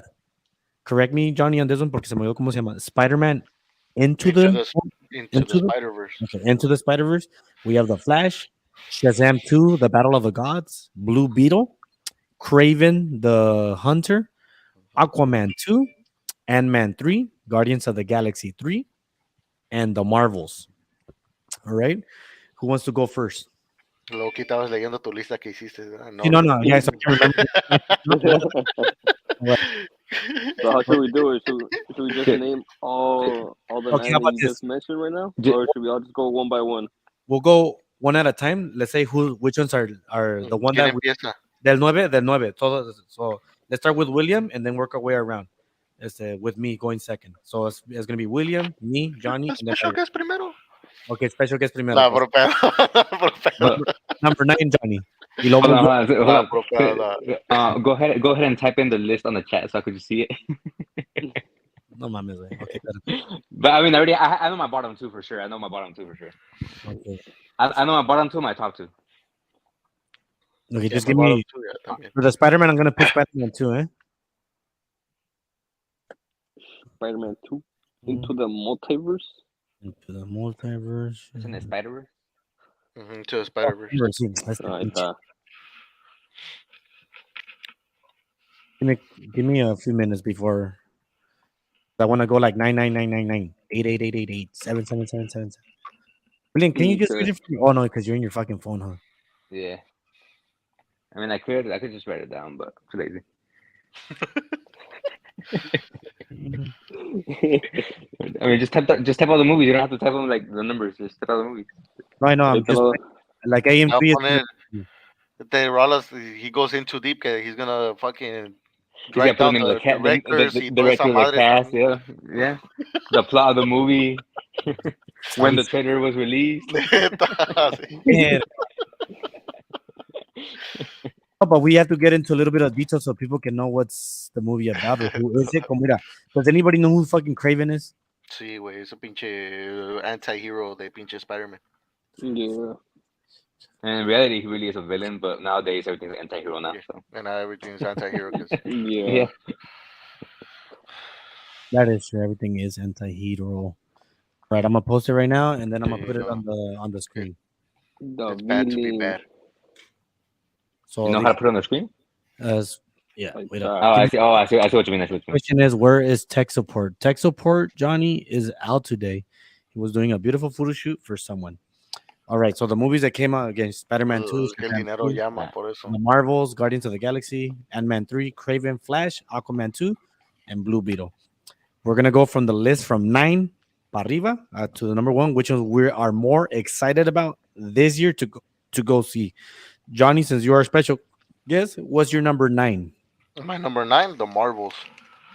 correct me, Johnny, on this one porque se me olvidó cómo se llama. Spider-Man into the Spider-Verse. okay, Into the Spider-Verse. We have The Flash, Shazam 2, The Battle of the Gods, Blue Beetle, Craven the Hunter, Aquaman 2, Ant-Man 3, Guardians of the Galaxy 3, and The Marvels. All right. Who wants to go first? Luego que estabas leyendo tu lista que hiciste. ¿Verdad? No. Yeah, so I can remember. So how should we do it? Should we just name all the Okay, 9 how that about you this? just mentioned right now, J- or should we all just go one by one? We'll go one at a time. Let's say which ones are the one ¿Quién that empieza? del 9. So let's start with William and then work our way around. With me going second. So it's gonna be William, me, Johnny, and then ¿Special que es primero? okay, special guest primero. La pues. propia. Number 9, Johnny. Y luego Hold on, yo- hold on. La propia. Go ahead and type in the list on the chat so I could just see it. No mames, güey. Okay, better. But I mean, I know my bottom 2 for sure. I know my bottom 2 for sure. Okay. I know my bottom 2 and my top 2. Okay, just Yeah, give my me bottom two, yeah, también. for the Spider-Man. I'm gonna put Spider-Man 2, eh? Spider-Man 2 into the multiverse. Into the multiverse. Isn't it Spider-Verse? To the Spider-Verse. Sí, that's the Ahí pinche. está. Give me a few minutes before I want to go like 99999 8888 7777. William, can you just Okay. read it for me? Oh no, because you're in your fucking phone, huh? Yeah. I mean, I could just write it down, but I'm too lazy. I mean, just type all the movies. You don't have to type them like the numbers. Just type all the movies. No, I know. I'm just like I'll AM3 poner, is de Rolas, he goes in too deep, que he's gonna fucking He's got write to put down them in the directors y the toda esa director of the madre cast, también. yeah. The plot of the movie, when the Nice. trailer was released. Neta, sí. Yeah. Oh, but we have to get into a little bit of detail so people can know what's the movie about or who is it. Como mira, does anybody know who fucking Craven is? Sí, güey, es un pinche anti-hero de pinche Spider-Man. Yeah. And in reality, he really is a villain, but nowadays everything's anti-hero now. Yeah. So And now everything's anti-hero. Yeah. That is true. Everything is anti-hero. Right, I'm gonna post it right now, and then I'm There gonna you put it go. on the screen. The It's bad to be feeling. bad. So You know the how to put it on the screen? yeah, Like wait up. that. Oh, Give I me see. Oh, I see. I see what you mean. I see what you mean. question is where is tech support? Tech support, Johnny is out today. He was doing a beautiful photo shoot for someone. All right, so the movies that came out against Spider-Man 2, Que el Shazam dinero 2, llama Nah. por eso. the Marvels, Guardians of the Galaxy, Ant-Man 3, Craven, Flash, Aquaman 2, and Blue Beetle. We're gonna go from the list from 9 para arriba to the number 1, which ones we are more excited about this year to go see. Johnny, since you are a special guest, what's your number 9? My number 9, the Marvels.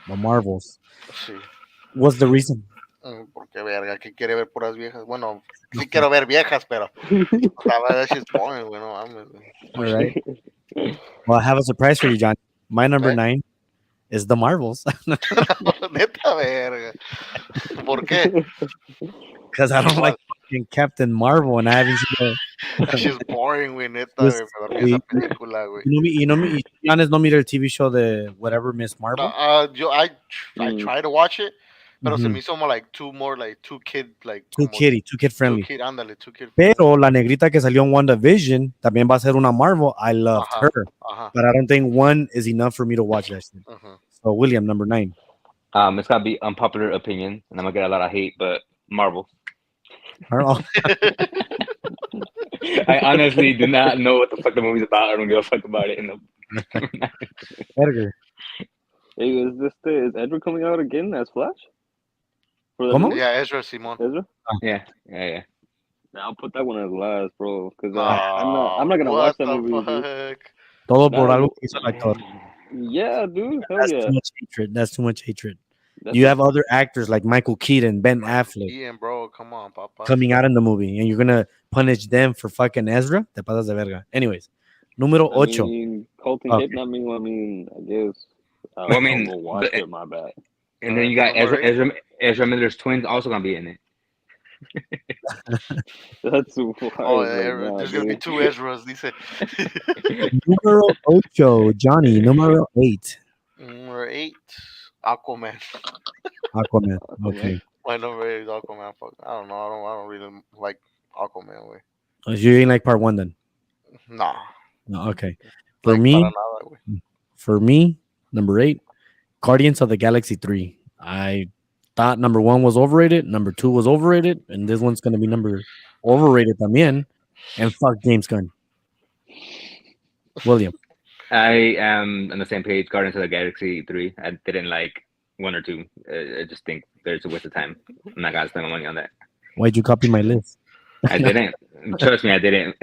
The Marvels. Sí. What's the reason? Porque verga, que quiere ver puras viejas. Bueno, sí quiero ver viejas, pero o sea, that shit's boring, güey. No mames, güey. All right. Well, I have a surprise for you, John. My number ¿Eh? 9 is the Marvels Neta verga. ¿Por qué? because I don't like Igual. fucking Captain Marvel, and I haven't seen the. That shit's boring, güey. Neta, This- güey. Me dormí esa we- película, güey. to be honest, no mira el TV show de whatever Miss No, Marvel. I Mm. tried to watch it, pero se Mhm. me hizo more like too kid, like Too como kiddie, too kid too friendly. kid, ándale, too kid friendly. Pero la negrita que salió en WandaVision también va a ser una Marvel. I loved Ajá, her, ajá, but I don't think one is enough for me to watch that shit. ajá. So William, number 9. It's gotta be unpopular opinion, and I'm gonna get a lot of hate, but Marvel. Oh, I honestly do not know what the fuck the movie's about. I don't give a fuck about it. Edgar. Hey, is Edward coming out again as Flash? For the ¿Cómo? movie? Yeah, Ezra Simon. Ezra? yeah. Nah, I'll put that one as last, bro. Because No, I'm not gonna watch what that the movie, dude. fuck? Todo por Nah, algo que hizo el actor. yeah, dude. Hell That's yeah. too much hatred. That's too much hatred. That's You a- have other actors like Michael Keaton, Ben Affleck Ian, bro, come on, papa. coming out in the movie, and you're gonna punish them for fucking Ezra? Te pasas de verga. Anyways, número I 8. mean, Colton Okay. Kid. I mean, I guess. Well, I mean, I'll go watch but- it. My bad. And then you got Number Ezra Miller's twins also gonna be in it. That's wild Oh, right yeah, now, there's gonna be dude. 2 Ezras, dice. Número 8, Johnny. Número 8, Number 8, Aquaman. Aquaman. Aquaman. Okay. My number 8 is Aquaman. Fuck, I don't know. I don't really like Aquaman, way. So you ain't like part 1 then? Nah. No, okay. For Like, me, para nada, güey. number 8, Guardians of the Galaxy 3. I thought number 1 was overrated, number 2 was overrated, and this one's gonna be number overrated también. And fuck James Gunn. William. I am on the same page. Guardians of the Galaxy 3. I didn't like 1 or 2. I just think there's a waste of time. I'm not gonna spend my money on that. Why'd you copy my list? I didn't. Trust me, I didn't.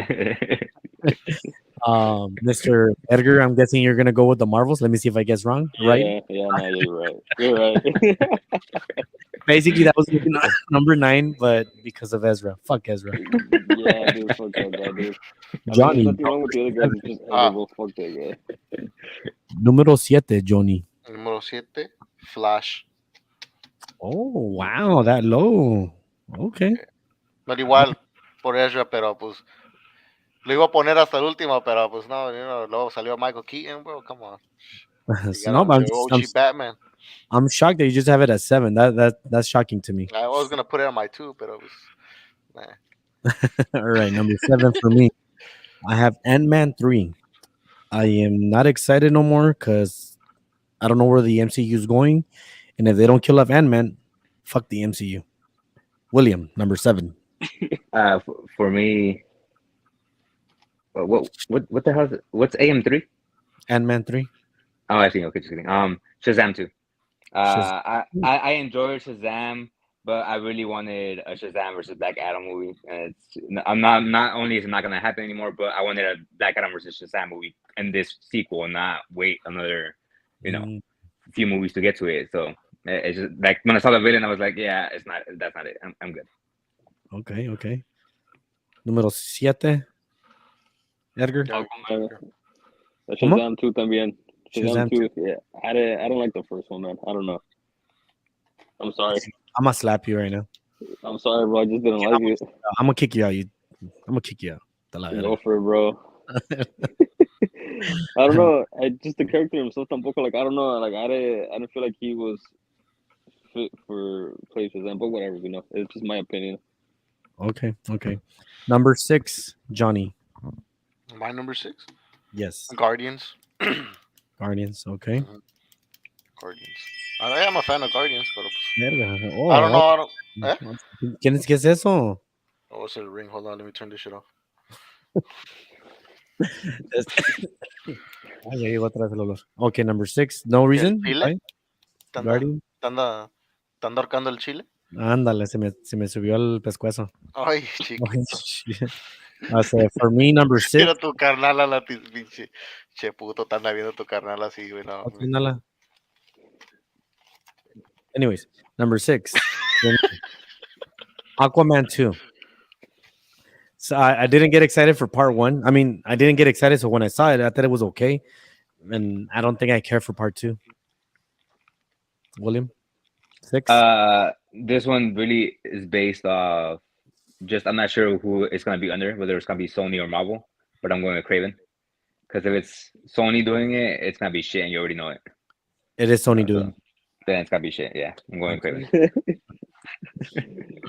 Mr. Edgar, I'm guessing you're gonna go with the Marvels. Let me see if I guess wrong. Right? Yeah, no, you're right. You're right. Basically, that was number 9, but because of Ezra. Fuck Ezra. Yeah, dude, fuck that guy, dude. Johnny. There's nothing wrong with the other guys. It's just well, fuck that guy. Número 7, Johnny. Número 7, Flash. Oh, wow, that low. Okay. Pero igual, por Ezra, pero pues. Lo iba a poner hasta el último, pero pues no, luego salió Michael Keaton, bro. Come on. You No, got but OG Batman. I'm shocked that you just have it at 7. That's shocking to me. I was gonna put it on my 2, but it was All right, number 7 for me. I have Ant-Man 3. I am not excited no more because I don't know where the MCU is going, and if they don't kill off Ant-Man, fuck the MCU. William, number 7. For me, what the hell is it? What's AM3? Ant-Man 3. Oh, I see. Okay, just kidding. Shazam 2. Shazam. I enjoyed Shazam, but I really wanted a Shazam versus Black Adam movie. And I'm not only is it not gonna happen anymore, but I wanted a Black Adam versus Shazam movie in this sequel, and not wait another, few movies to get to it. So it's just like when I saw the villain, I was like, yeah, that's not it. I'm good. Okay. Número 7. Edgar. Aquaman. ¿Cómo? Shazam 2 también. Shazam 2. Yeah. I don't like the first one, man. I don't know. I'm sorry. I'm gonna slap you right now. I'm sorry, bro. I just didn't like it. I'm gonna kick you out. I'm gonna kick you out. Go for it, bro. I don't know. Just the character himself, tampoco. Like I don't know. Like I didn't feel like he was fit for places, and but whatever, it's just my opinion. Okay. Number 6, Johnny. My number 6, Yes. Guardians. Guardians. Okay. Mhm, Guardians. I am a fan of Guardians, but Verga. I don't Oh, know. I don't. Eh? ¿Qué es eso? Oh, it's a ring. Hold on, let me turn this shit off. Ay, ya llegó otra vez el olor. Okay, number 6. No ¿Qué, el reason. chile? Why? ¿Te anda, Guardian. te anda, te anda ahorcando el chile? Ándale, se me subió el pescuezo. Ay, Ay, chiquito. shit. I said, for me, number 6. Mira tu carnal a la pinche. Che puto, te anda viendo tu carnal así, güey. No, Okay, nala. Anyways, number 6. Aquaman 2. So I didn't get excited for part 1. I mean, I didn't get excited. So when I saw it, I thought it was okay. And I don't think I care for part 2. William? 6? This one really is based off. Just I'm not sure who it's gonna be under, whether it's gonna be Sony or Marvel, but I'm going with Craven. Because if it's Sony doing it, it's gonna be shit, and you already know it. It is Sony So, doing. then it's gotta be shit. Yeah, I'm going with Craven.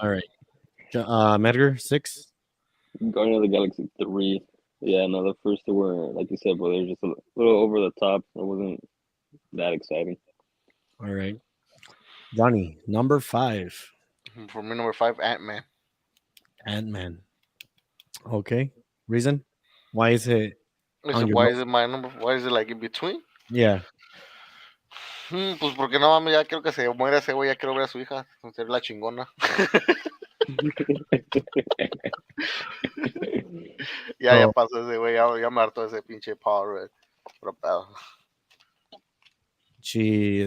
All right. Edgar, 6? Guardian of the Galaxy 3. Yeah, no, the first two were, like you said, but they were just a little over the top. It wasn't that exciting. All right. Johnny, number 5. for me, number 5, Ant-Man. Ant-Man. Okay. Reason? Why is it on your Why list? is it my number? Why is it like in between? Yeah. Pues porque no mames, ya quiero que se muera ese güey, ya quiero ver a su hija, ser la chingona. Ya So, pasó ese güey, ya me hartó ese pinche Power Red. Pero pedo.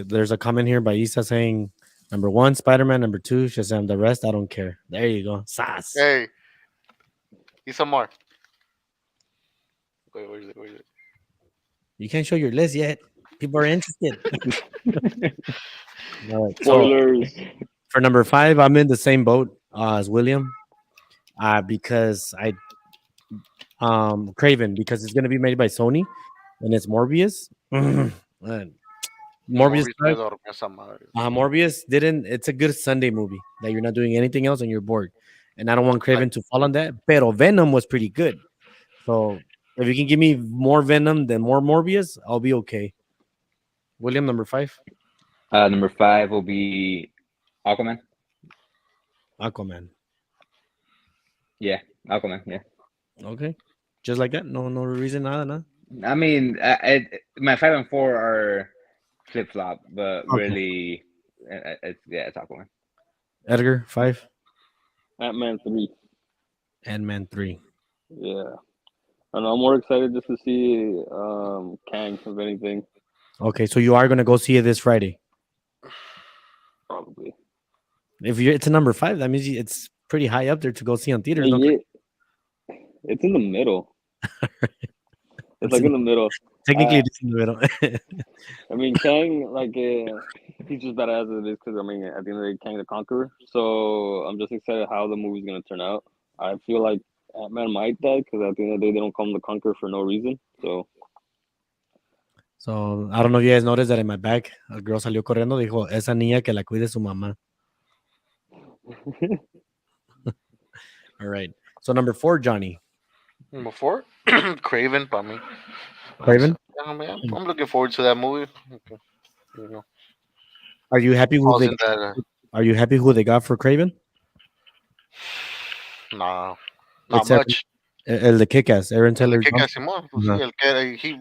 there's a comment here by Isa saying number 1, Spider-Man, number 2, Shazam. The rest, I don't care. There you go. Sas. Hey, he's some more. Wait, where's it? You can't show your list yet. People are interested. All right. So Spoilers. for number 5, I'm in the same boat as William. Because Craven, because it's gonna be made by Sony and it's Morbius. Man, Morbius. me dormí esa madre. Morbius didn't. It's a good Sunday movie that you're not doing anything else and you're bored. And I don't want Craven to fall on that. Pero Venom was pretty good. So if you can give me more Venom than more Morbius, I'll be okay. William, number 5. Number 5 will be Aquaman. Aquaman. Yeah, Aquaman. Yeah. Okay. Just like that. No reason. Nada. No. I mean, my 5 and 4 are flip flop, but really, it's Aquaman. Edgar, 5. Ant-Man 3. Ant-Man 3. Yeah. And I'm more excited just to see Kang, if anything. Okay, so you are gonna go see it this Friday. Probably. If it's a number 5, that means it's pretty high up there to go see on theaters. No? Yeah, it's in the middle. It's like in the middle. Technically, it's in the middle. I mean, Kang, like, he's just badass as it is because, I mean, at the end of the day, Kang the Conqueror. So I'm just excited how the movie's going to turn out. I feel like Ant-Man might die because at the end of the day, they don't call him the Conqueror for no reason. So I don't know if you guys noticed that in my back, a girl salió corriendo, dijo, esa niña que la cuide su mamá. All right. So number 4, Johnny. Number 4, Craven, para mí. Craven? I'm looking forward to that movie. Okay. You know. Are you happy who they Are you happy who they got for Craven? Nah, not Except much. El de Kick-Ass, Aaron Taylor. El que Simón, pues sí, el que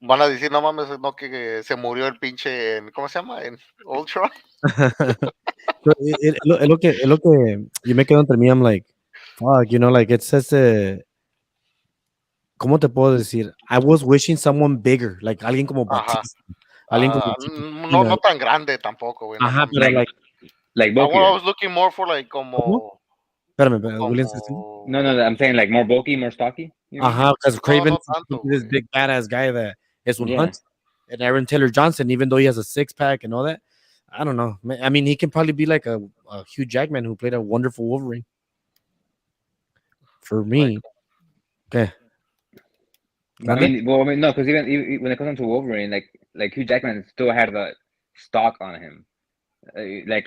van a decir, no mames, no que se murió el pinche en, ¿cómo se llama? En Ultron. Es lo que yo me quedo entre mí, I'm like, fuck, you know, like it says, ¿cómo te puedo decir? I was wishing someone bigger, like alguien como Batista. Alguien como no tan grande tampoco, güey. Ajá, pero like I bulky. was looking more for like como... Espérame, William. No, I'm saying like more bulky, more stocky. Ajá, because Craven tanto, is this big badass guy that is un Yeah. hunt. And Aaron Taylor Johnson, even though he has a 6-pack and all that, I don't know. I mean, he can probably be like a Hugh Jackman who played a wonderful Wolverine. For me, okay. I mean, no, because even when it comes to Wolverine, like Hugh Jackman still had the stock on him. Like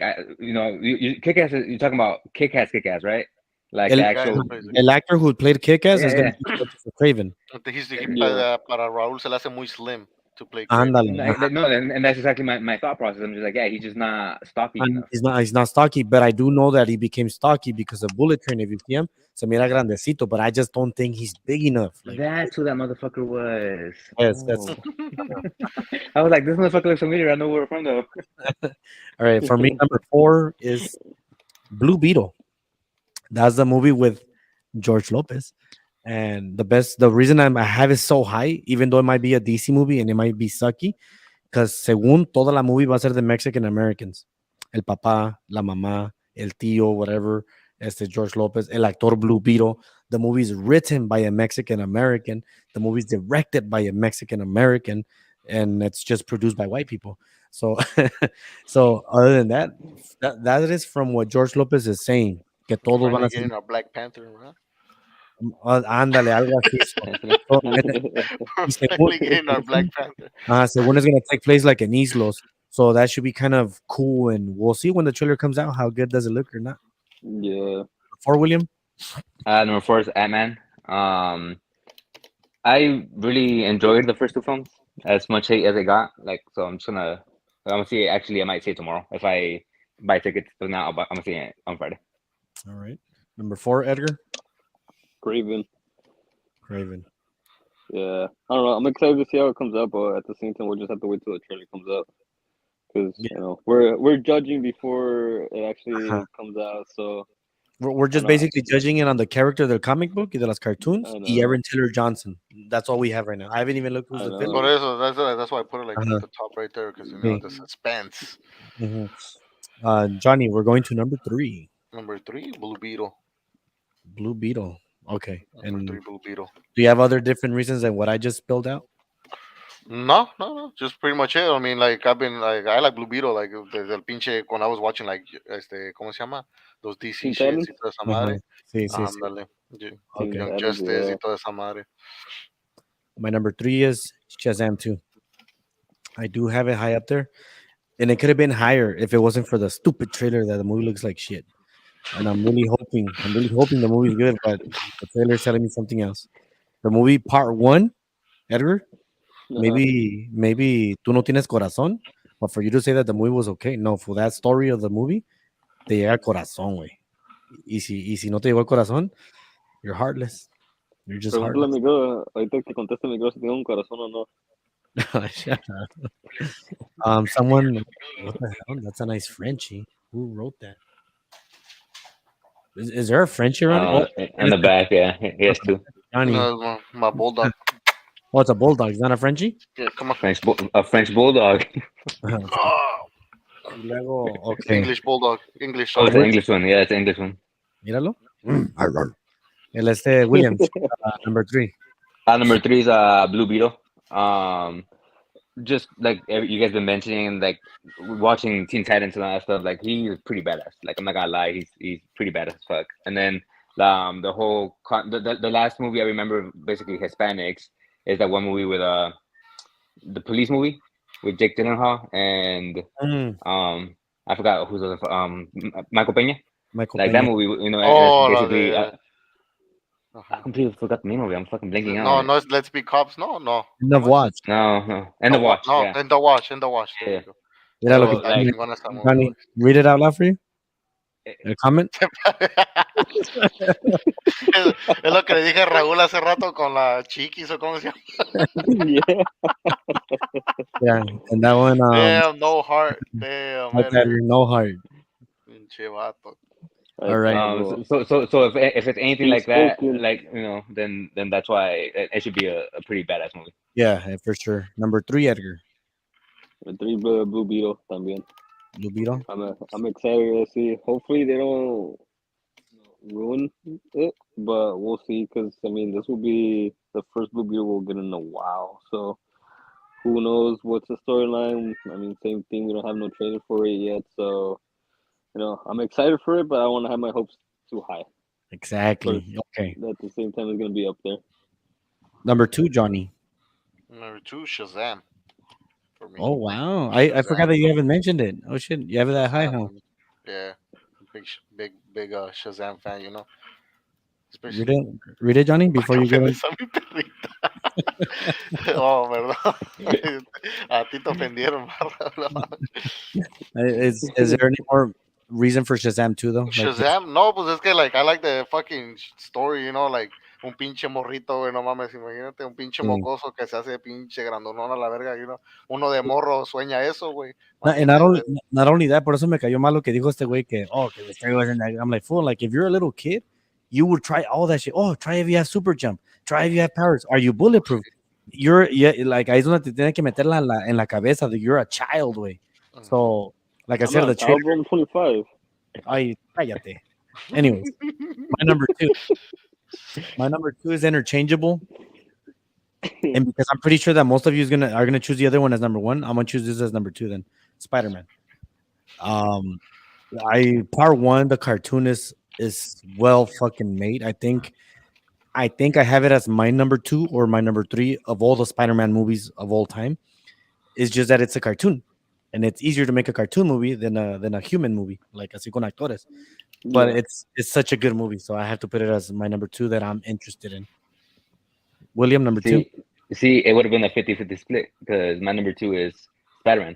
Kick-Ass. You're talking about Kick-Ass, right? Like the El, The guy actual. who plays it. el actor who played Kick-Ass is Yeah, gonna yeah. be for Craven. Yeah. Para Raúl se le hace muy slim to play Craven. Ándale. No, Ajá. no, and that's exactly my thought process. I'm just like, yeah, he's just not stocky And enough. he's not stocky, but I do know that he became stocky because of Bullet Train. If you see him, se mira grandecito, but I just don't think he's big enough. Like, That's who that motherfucker was. yes, that's Oh, I was like, this motherfucker looks familiar. I know where we're from though. all right. For me, number 4 is Blue Beetle. That's the movie with George Lopez. And the reason I have it so high, even though it might be a DC movie and it might be sucky, because según toda la movie va a ser de Mexican Americans. El papá, la mamá, el tío, whatever, George Lopez, el actor Blue Beetle. The movie is written by a Mexican American. The movie is directed by a Mexican American, and it's just produced by white people. So, so other than that, that is from what George Lopez is saying. Que todos van Finally a ser, getting our Black Panther, right? ándale, algo así. So, We're y según, finally getting our Black Panther. según it's gonna take place like in Islos, so that should be kind of cool, and we'll see when the trailer comes out how good does it look or not. Yeah. For William, Number 4 is Ant-Man. I really enjoyed the first two films as much hate as it got. Like, so I'm gonna see it. Actually, I might see it tomorrow if I buy tickets. But now I'm gonna see it on Friday. all right. Number 4, Edgar Craven. Craven. Yeah. I don't know. I'm excited to see how it comes out, but at the same time, we'll just have to wait till the trailer comes out because Yeah. we're judging before it actually Uh-huh. comes out. So We're I just don't know. basically judging it on the character of the comic book, de las cartoons, I y know. Aaron Taylor Johnson. That's all we have right now. I haven't even looked who's I the know. But villain. that's why I put it like Uh-huh. at the top right there because Sí. the suspense. Mhm. Johnny, we're going to number 3, Number 3, Blue Beetle. Blue Beetle. Okay. Number And 3, Blue Beetle. do you have other different reasons than what I just spelled out? No. Just pretty much it. I mean, like I've been like I like Blue Beetle, like desde el pinche when I was watching like ¿cómo se llama? Those DC Teen shits Titans. y toda esa Uh-huh. madre. Sí, sí, sí. Ándale. Teen Okay. Young Titans. Justice Yeah. y toda esa madre. My number 3 is Shazam 2. I do have it high up there. And it could have been higher if it wasn't for the stupid trailer that the movie looks like shit. And I'm really hoping the movie's good, but the trailer's telling me something else. The movie part 1, Edgar, Uh-huh. maybe tú no tienes corazón, but for you to say that the movie was okay, no, for that story of the movie, te llega el corazón, güey. Y si no te llegó el corazón, you're heartless. You're just Pregúntale a heartless. mi girl, ahorita que conteste mi girl si tiene un corazón o no. Shut up. Someone, what the hell? That's a nice Frenchie. Who wrote that? Is there a Frenchie around? Oh, On the back, yeah, he has two. Johnny. No, my bulldog. Oh, it's a bulldog. It's not a Frenchie. Yeah, come on. A French bulldog. Oh, Y luego, okay. English bulldog. English. Oh, it's Sorry. an English one. Yeah, it's an English one. Míralo. El Williams, number 3. Number 3 is Blue Beetle. Just like you guys been mentioning, like watching Teen Titans and all that stuff. Like he's pretty badass. Like I'm not gonna lie, he's pretty badass as fuck. And then the whole the last movie I remember basically Hispanics is that one movie with the police movie with Jake Gyllenhaal and I forgot who's Michael Peña. Michael Like that Peña. movie, Oh, it's la basically. de. I completely forgot the name of it. I'm fucking blanking out. No, on it. no, it's Let's Be Cops. No. End of watch. No. And the watch. No, Yeah. in the watch. There Yeah. you go. Mira lo So, que Está like, chingona esa movie, Johnny, güey. read it out loud for you. A comment. Es lo que le dije a Raúl hace rato con la Chiquis o cómo se llama. Yeah. Yeah, and that one. Damn, no heart. Damn, Like that, no heart. pinche vato. All right. So if it's anything He's like that, spoken. like then that's why it should be a pretty badass movie. Yeah, for sure. Number 3, Edgar. The 3 Blue Beetle también. Blue Beetle. I'm excited to see. Hopefully they don't ruin it, but we'll see. Because I mean, this will be the first Blue Beetle we'll get in a while. So who knows what's the storyline? I mean, same thing. We don't have no trailer for it yet, so I'm excited for it, but I want to have my hopes too high. Exactly. Okay. At the same time, it's gonna be up there. Number 2, Johnny. Number 2, Shazam. for me. Oh wow! I forgot Shazam. that you haven't mentioned it. Oh shit! You have it that high, huh? Shazam. Yeah, big Shazam fan. You know, Read especially. it, read it, Johnny, before you go. Ofendes a mi perrita. Oh, perdón. A ti te ofendieron, Marra. Is there any more reason for Shazam 2 though? Like just Shazam, no, pues es que, like, I like the fucking story, you know, like, un pinche morrito, güey, no mames, imagínate, un pinche mm. mocoso que se hace pinche grandonón a la verga, you know, uno de morro sueña eso, güey, And not imagínate, only not only that, por eso me cayó mal lo que dijo este güey que que the story wasn't that. I'm like fool. Like if you're a little kid, you would try all that shit. Oh, try if you have super jump. Try if you have powers. Are you bulletproof? You're like ahí es donde te tiene que meterla en la cabeza that you're a child, way. mhm. So like I I'm said, not the a trailer. child, bro. I'm 25. Ay, cállate. Anyways, my number two. My number two is interchangeable. And because I'm pretty sure that most of you are gonna choose the other one as number one, I'm gonna choose this as number two. Then Spider-Man. Um, part one, the cartoon is well fucking made. I think I have it as my number two or my number three of all the Spider-Man movies of all time. It's just that it's a cartoon, and it's easier to make a cartoon movie than a human movie, like así con actores. But Yeah. it's such a good movie, so I have to put it as my number two that I'm interested in. William, number two. See, it would have been a 50-50 split because my number two is Spider-Man.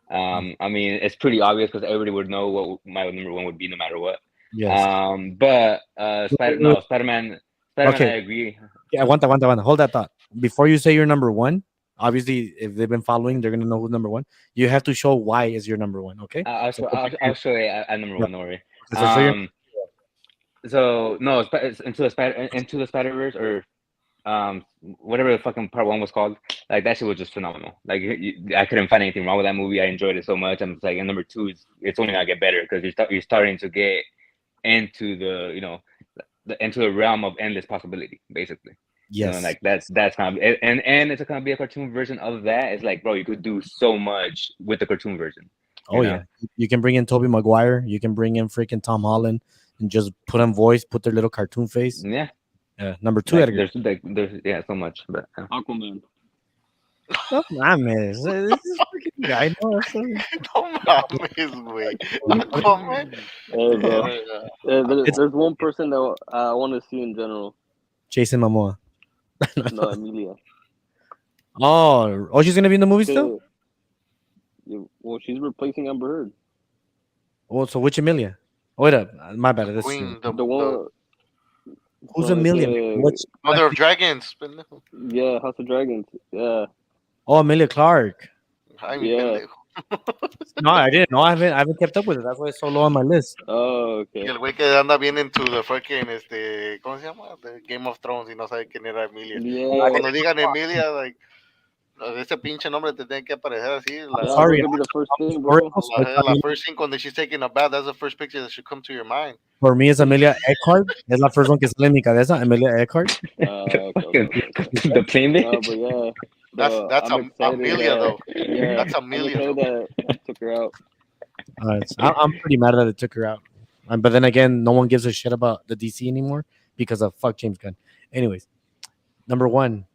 I mean, it's pretty obvious because everybody would know what my number one would be no matter what. Yes. But Wait. Spider-Man, Okay. I agree. Yeah, aguanta. Hold that thought. Before you say your number one, obviously, if they've been following, they're gonna know who's number one. You have to show why is your number one. Okay. So, I'll show you at number one. Don't worry. so show your. So no, into the Spider Verse or whatever the fucking part one was called, like that shit was just phenomenal. Like I couldn't find anything wrong with that movie. I enjoyed it so much. I'm like, and number two is it's only gonna get better because you're starting to get into the into the realm of endless possibility, basically. Yes. Like that's kind of and it's gonna be a cartoon version of that. It's like, bro, you could do so much with the cartoon version. Oh yeah, you can bring in Tobey Maguire. You can bring in freaking Tom Holland and just put on voice, put their little cartoon face. Yeah. Number two, like, Edgar. there's so much, but Aquaman. No mames. This is freaking guy. No, No mames, güey. Aquaman. Hey, bro. Verga. There's one person that I want to see in general. Jason Momoa. No, Emilia. Oh, she's gonna be in the movie still. Well, she's replacing Amber Heard. Oh, so which Emilia? Oh, wait up, my bad. This Queen, The one. who's from, Emilia? What's Mother of Dragons, pendejo. Yeah, House of Dragons. Yeah. Oh, Emilia Clarke. Ay, mi Yeah. pendejo. No, I didn't know. I haven't kept up with it. That's why it's so low on my list. Oh, Y okay. el güey que anda bien into the fucking, ¿cómo se llama? The Game of Thrones y no sabe quién era Emilia. Yeah. Cuando digan Emilia, like, ese pinche nombre te tiene que aparecer así. I'm That's sorry. gonna be the first thing, For, bro. La first thing when she's taking a bath, that's the first picture that should come to your mind. for me, it's Amelia Eckhart. Es la first one que sale en mi cabeza. Amelia Eckhart. Okay. the plain No, bitch. but yeah. That's I'm excited, Amelia, though. Yeah, That's I'm Amelia. excited that I took her out. I'm pretty mad that it took her out. But then again, no one gives a shit about the DC anymore because of fuck James Gunn. Anyways, number one,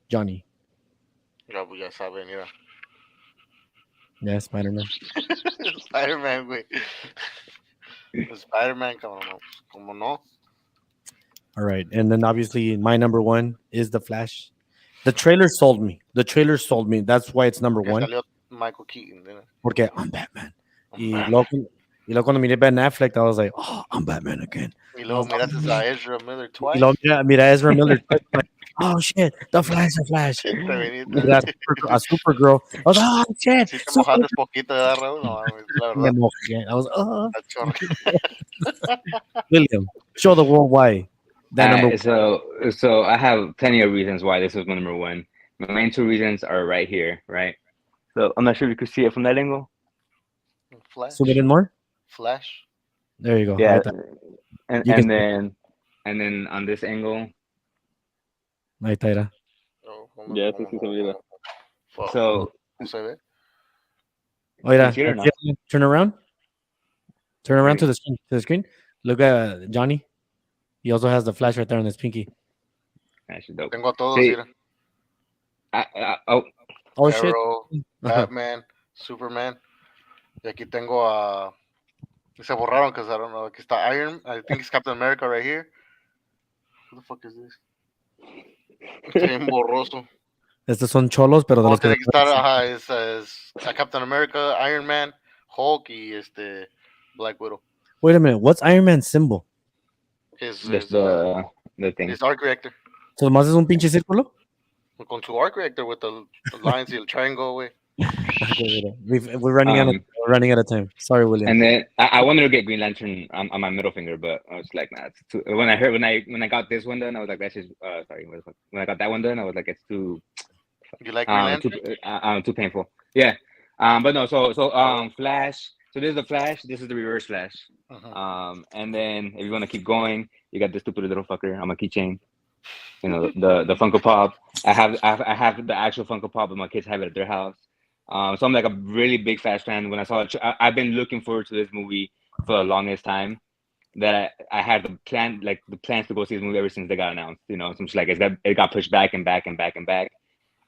Johnny. Ya, pues ya saben, mira. Yeah, Spider-Man. Spider-Man, güey. Spider-Man, como no. All right. And then obviously my number one is The Flash. The trailer sold me. That's why it's number Que one. salió Michael Keaton. ¿no? Porque I'm Batman. Y luego cuando miré Ben Affleck, I was like, oh, I'm Batman again. Y luego miraste a Ezra Miller Y twice. luego mira Ezra Miller. Like, oh shit, The Flash. Te viniste. Mira a Supergirl. I was like, oh shit. Sí te mojaste poquito, ¿verdad, Raúl? No, la Me verdad. mojé. I was, oh. La chorra. William, show the world why. That number one. So I have plenty of reasons why this was my number one. My main two reasons are right here, right? So I'm not sure if you could see it from that angle. Flash. Zoom it in more. Flash. There you go. Yeah. Right there. And You can- and then on this angle. Ahí está, era. Oh, Yeah, sí se mira. Fuck. So ¿No se ve? Oh, mira. You see it or not? Turn around. Turn around to the screen. Look at Johnny. He also has the flash right there on his pinky. actually dope. Tengo a todos, Sí. mira. Oh shit. Arrow, Uh-huh. Batman, Superman. Y aquí tengo a. Se borraron because I don't know. Aquí está Iron. I think it's Captain America right here. Who the fuck is this? Está bien borroso. Estos son cholos, pero de Oh, los que tiene que estar. Ajá, es a Captain America, Iron Man, Hulk y Black Widow. Wait a minute. What's Iron Man's symbol? His Just his the thing. his arc reactor. So más es un pinche círculo. Con su arc reactor with the lines y el triangle, güey. Okay, wait, we're running out of Um, we're running out of time. Sorry, William. and then I wanted to get Green Lantern on my middle finger, but I was like, nah. It's too, when I got this one done, I was like, that's just sorry. What the fuck? When I got that one done, I was like, it's too You like Green Lantern? too painful. Yeah. But no. Flash. So this is the Flash. This is the Reverse Flash. And then if you want to keep going, you got this stupid little fucker on my keychain. You know the Funko Pop. I have the actual Funko Pop, but my kids have it at their house. So I'm like a really big Flash fan. When I saw it, I've been looking forward to this movie for the longest time. That I had the plans to go see this movie ever since they got announced. You know, so I'm just like it got pushed back and back and back and back.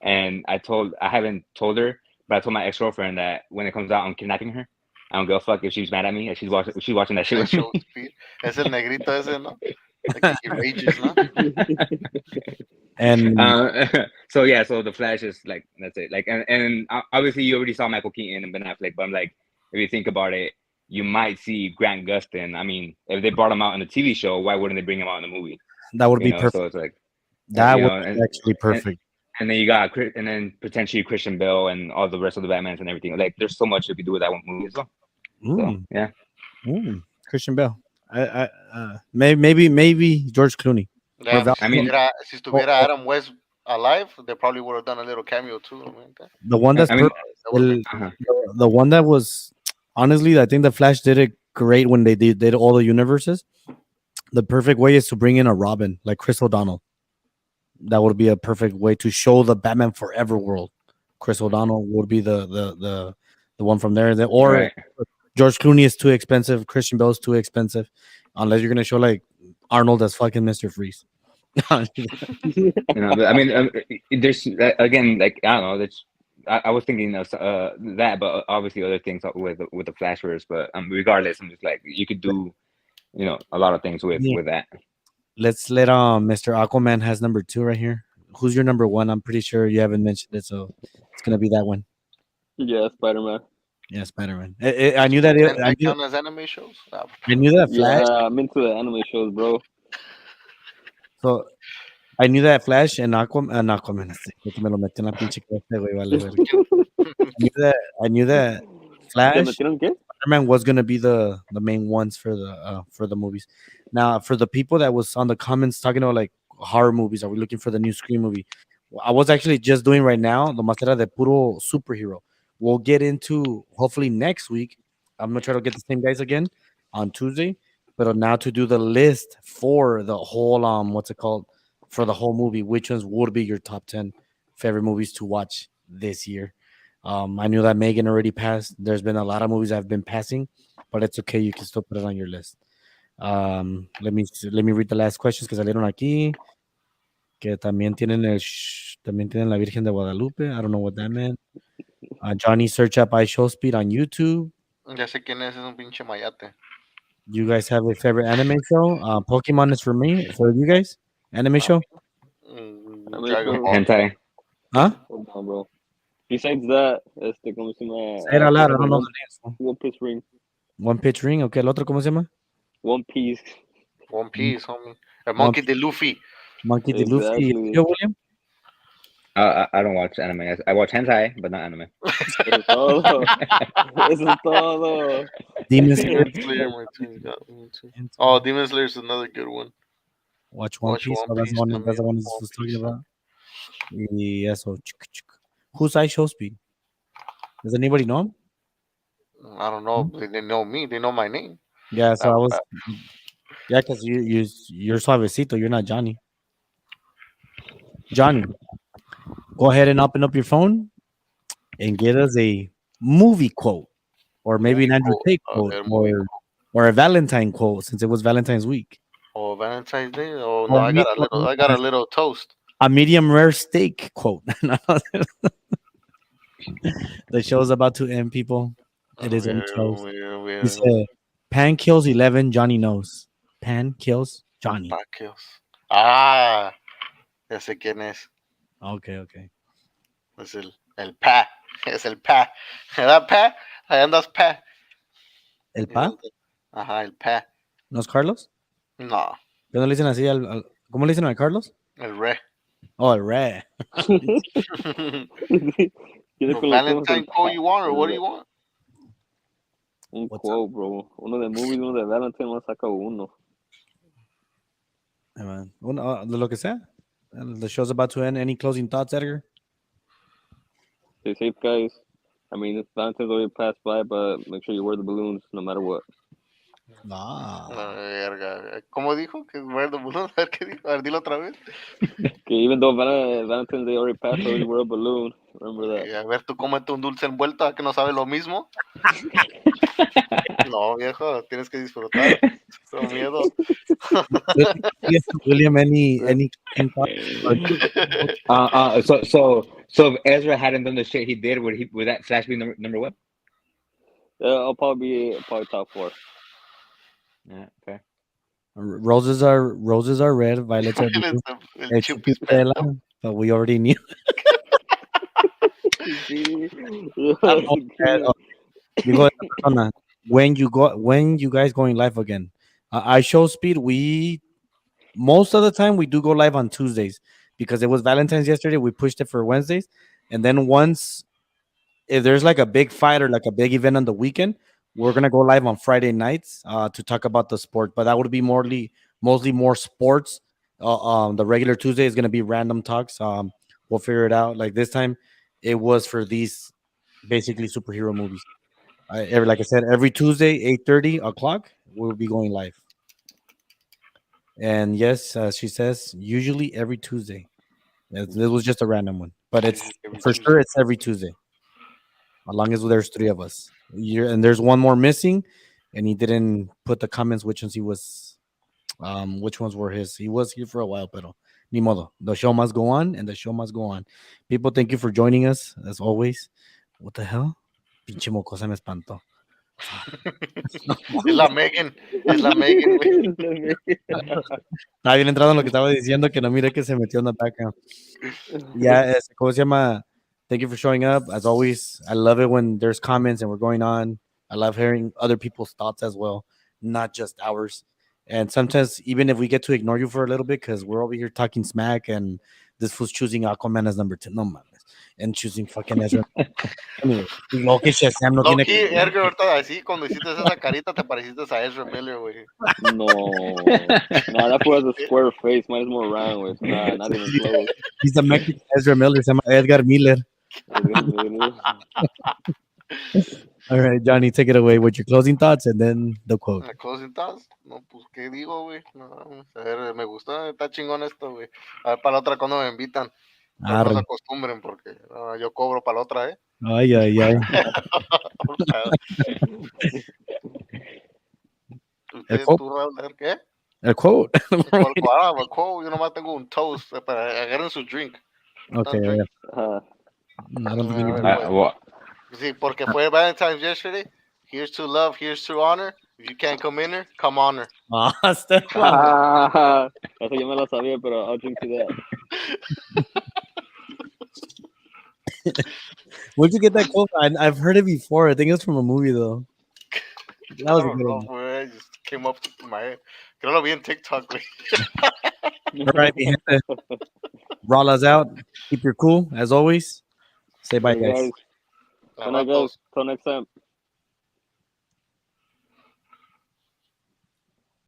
And I haven't told her, but I told my ex-girlfriend that when it comes out, I'm kidnapping her. I don't give a fuck if she's mad at me. If she's watching that shit with me. Es el negrito ese, ¿no? Like he rages, ¿no? And So the Flash is like that's it. Like and obviously you already saw Michael Keaton and Ben Affleck, but I'm like, if you think about it, you might see Grant Gustin. I mean, if they brought him out in the TV show, why wouldn't they bring him out in the movie? that would You be know, perfect. so it's like That you would know, be actually perfect. and then you got and then potentially Christian Bale and all the rest of the Batmans and everything. Like, there's so much you could do with that one movie as well. So yeah, Christian Bale. Maybe George Clooney. Yeah, Val- I mean, si estuviera Adam West alive, they probably would have done a little cameo too. the one that's I mean, the one that was honestly, I think the Flash did it great when they did all the universes. The perfect way is to bring in a Robin like Chris O'Donnell. That would be a perfect way to show the Batman Forever world. Chris O'Donnell would be the one from there. Or right. George Clooney is too expensive. Christian Bale is too expensive. Unless you're gonna show like Arnold as fucking Mr. Freeze. You know, but I mean, there's again, like I don't know. That's I was thinking of that, but obviously other things with the Flashverse. But regardless, I'm just like you could do, you know, a lot of things with that. Let's let Mr. Aquaman has number 2 right here. Who's your number 1? I'm pretty sure you haven't mentioned it, so it's gonna be that one. Yeah, Spider-Man. Yeah, Spider-Man. I knew that. And they count as anime shows? I knew that Flash. Yeah, I'm into the anime shows, bro. So I knew that Flash and Aquaman. Me lo metí en la pinche cabeza, güey, vale, verga. I knew that Flash, Spider-Man was gonna be the main ones for the movies. Now, for the people that was on the comments talking about like horror movies, are we looking for the new Scream movie? I was actually just doing right now the Matera de Puro Superhero. We'll get into hopefully next week. I'm gonna try to get the same guys again on Tuesday, but now to do the list for the whole what's it called, for the whole movie, which ones would be your top 10 favorite movies to watch this year. I knew that Megan already passed. There's been a lot of movies I've been passing, but it's okay. You can still put it on your list. Let me read the last questions que salieron aquí. Que también tienen la Virgen de Guadalupe. I don't know what that meant. Johnny, search up iShowSpeed on YouTube. Ya sé quién es un pinche mayate. You guys have a favorite anime show? Pokemon is for me. For you guys, anime show? Dragon Ball. Hentai. Huh? Hold on, bro. Besides that, ¿cómo se llama? Say it out loud. I don't know the names. One Piece Ring. One Pitch Ring. Okay, el otro, ¿cómo se llama? One Piece. One Piece, homie. El Monkey D. Luffy. Monky D. Luffy. You, William? I don't watch anime. I watch hentai, but not anime. Eso es todo. Eso es todo. Demon Slayer. Oh, Demon Slayer is another good one. Watch One Piece. One That's Piece, the one I was talking about. Yeah, so who's iShowSpeed? Does anybody know him? I don't know. They know me. They know my name. Yeah, so I was. Yeah, because you're Suavecito. You're not Johnny. Johnny, go ahead and open up your phone and get us a movie quote, or maybe an Andrew Tate quote, or a Valentine quote, since it was Valentine's week. Oh, Valentine's Day. Oh no, I got a little toast. A medium rare steak quote. The show's about to end, people. It is Weird, close. weird, He weird. said, Pan kills 11, Johnny knows. Pan kills Johnny. Paquios. Ah, ya sé quién es. Okay. Es el pa. Es el pa. ¿Verdad, pa? Ahí andas pa. ¿El pa? Ajá, el pa. ¿No es Carlos? No, ¿Qué no le dicen así ¿Cómo le dicen a Carlos? el re. Oh, el re. ¿Quieres con los temas del Valentine quote you want or what do you want? un What's quote, bro? Uno de movies, uno de Valentine, no saca uno. Hey, man. De lo que sea. The show's about to end. Any closing thoughts, Edgar? Stay safe, guys. I mean, it's Valentine's already passed by, but make sure you wear the balloons no matter what. Ah. Verga. ¿Cómo dijo? Que where the balloon? A ver qué dijo. A ver, dilo otra vez. Okay, even though Valentine's Day already passed, already wear a balloon. Remember that. A ver, tú cómete un dulce envuelto, ¿a que no sabe lo mismo? No, viejo, tienes que disfrutar. Con miedo. Yes, William, any closing thoughts? So if Ezra hadn't done the shit he did, would that Flash be number what? I'll probably be top 4. Yeah, fair. Roses are red, violets are blue. El It's chupis Pela, pelo. but we already knew. Dijo esta persona, when you guys going live again? I show speed. We most of the time we do go live on Tuesdays because it was Valentine's yesterday. We pushed it for Wednesdays, and then once if there's like a big fight or like a big event on the weekend, we're gonna go live on Friday nights to talk about the sport. But that would be mostly more sports. The regular Tuesday is gonna be random talks. We'll figure it out. Like this time, it was for these basically superhero movies. Like I said, every Tuesday, 8:30 o'clock, we'll be going live. And yes, she says usually every Tuesday. This was just a random one, but it's for sure it's every Tuesday. As long as there's 3 of us. And there's one more missing, and he didn't put the comments which ones he was, which ones were his. He was here for a while, pero ni modo. The show must go on, and the show must go on. People, thank you for joining us as always. What the hell? Pinche mocosa me espantó. Es la Megan. Es la Megan, güey. Estaba bien entrado en lo que estaba diciendo, que no mire que se metió en ataque. Yeah, ¿cómo se llama? Thank you for showing up. As always, I love it when there's comments and we're going on. I love hearing other people's thoughts as well, not just ours. And sometimes, even if we get to ignore you for a little bit, because we're over here talking smack and this fool's choosing Aquaman as number 10. No mames. And choosing fucking Ezra. Anyway, no tiene Loki, Edgar, ahorita así, cuando hiciste esa carita, te pareciste a Ezra Miller, güey. No. Nah, that fool has a square face. Mine is more round, with not even close. He's the Mexican Ezra Miller. Se llama Edgar Miller. All right, Johnny, take it away with your closing thoughts and then the quote. Closing thoughts. No, pues, ¿qué digo, güey? No, a ver, me gusta, está chingón esto, güey. A ver, para la otra, cuando me invitan. No se acostumbren, porque yo cobro para la otra, ¿eh? Ay. ¿Ustedes, tú, Raúl, a ver qué? El quote. El quote, yo nomás tengo un toast, para agarren su drink. Okay. Sí, porque fue Valentine's yesterday. Here's to love, here's to honor. If you can't come in here, come on her. Eso yo me lo sabía, pero I'll drink to that. Where'd you get that quote? I've heard it before. I think it's from a movie, though. That was a good one. It just came up to my head. Que no lo vi en TikTok, güey. All right, mi gente. Rala's out. Keep your cool, as always. Say bye, guys. Good night, guys. Till next time.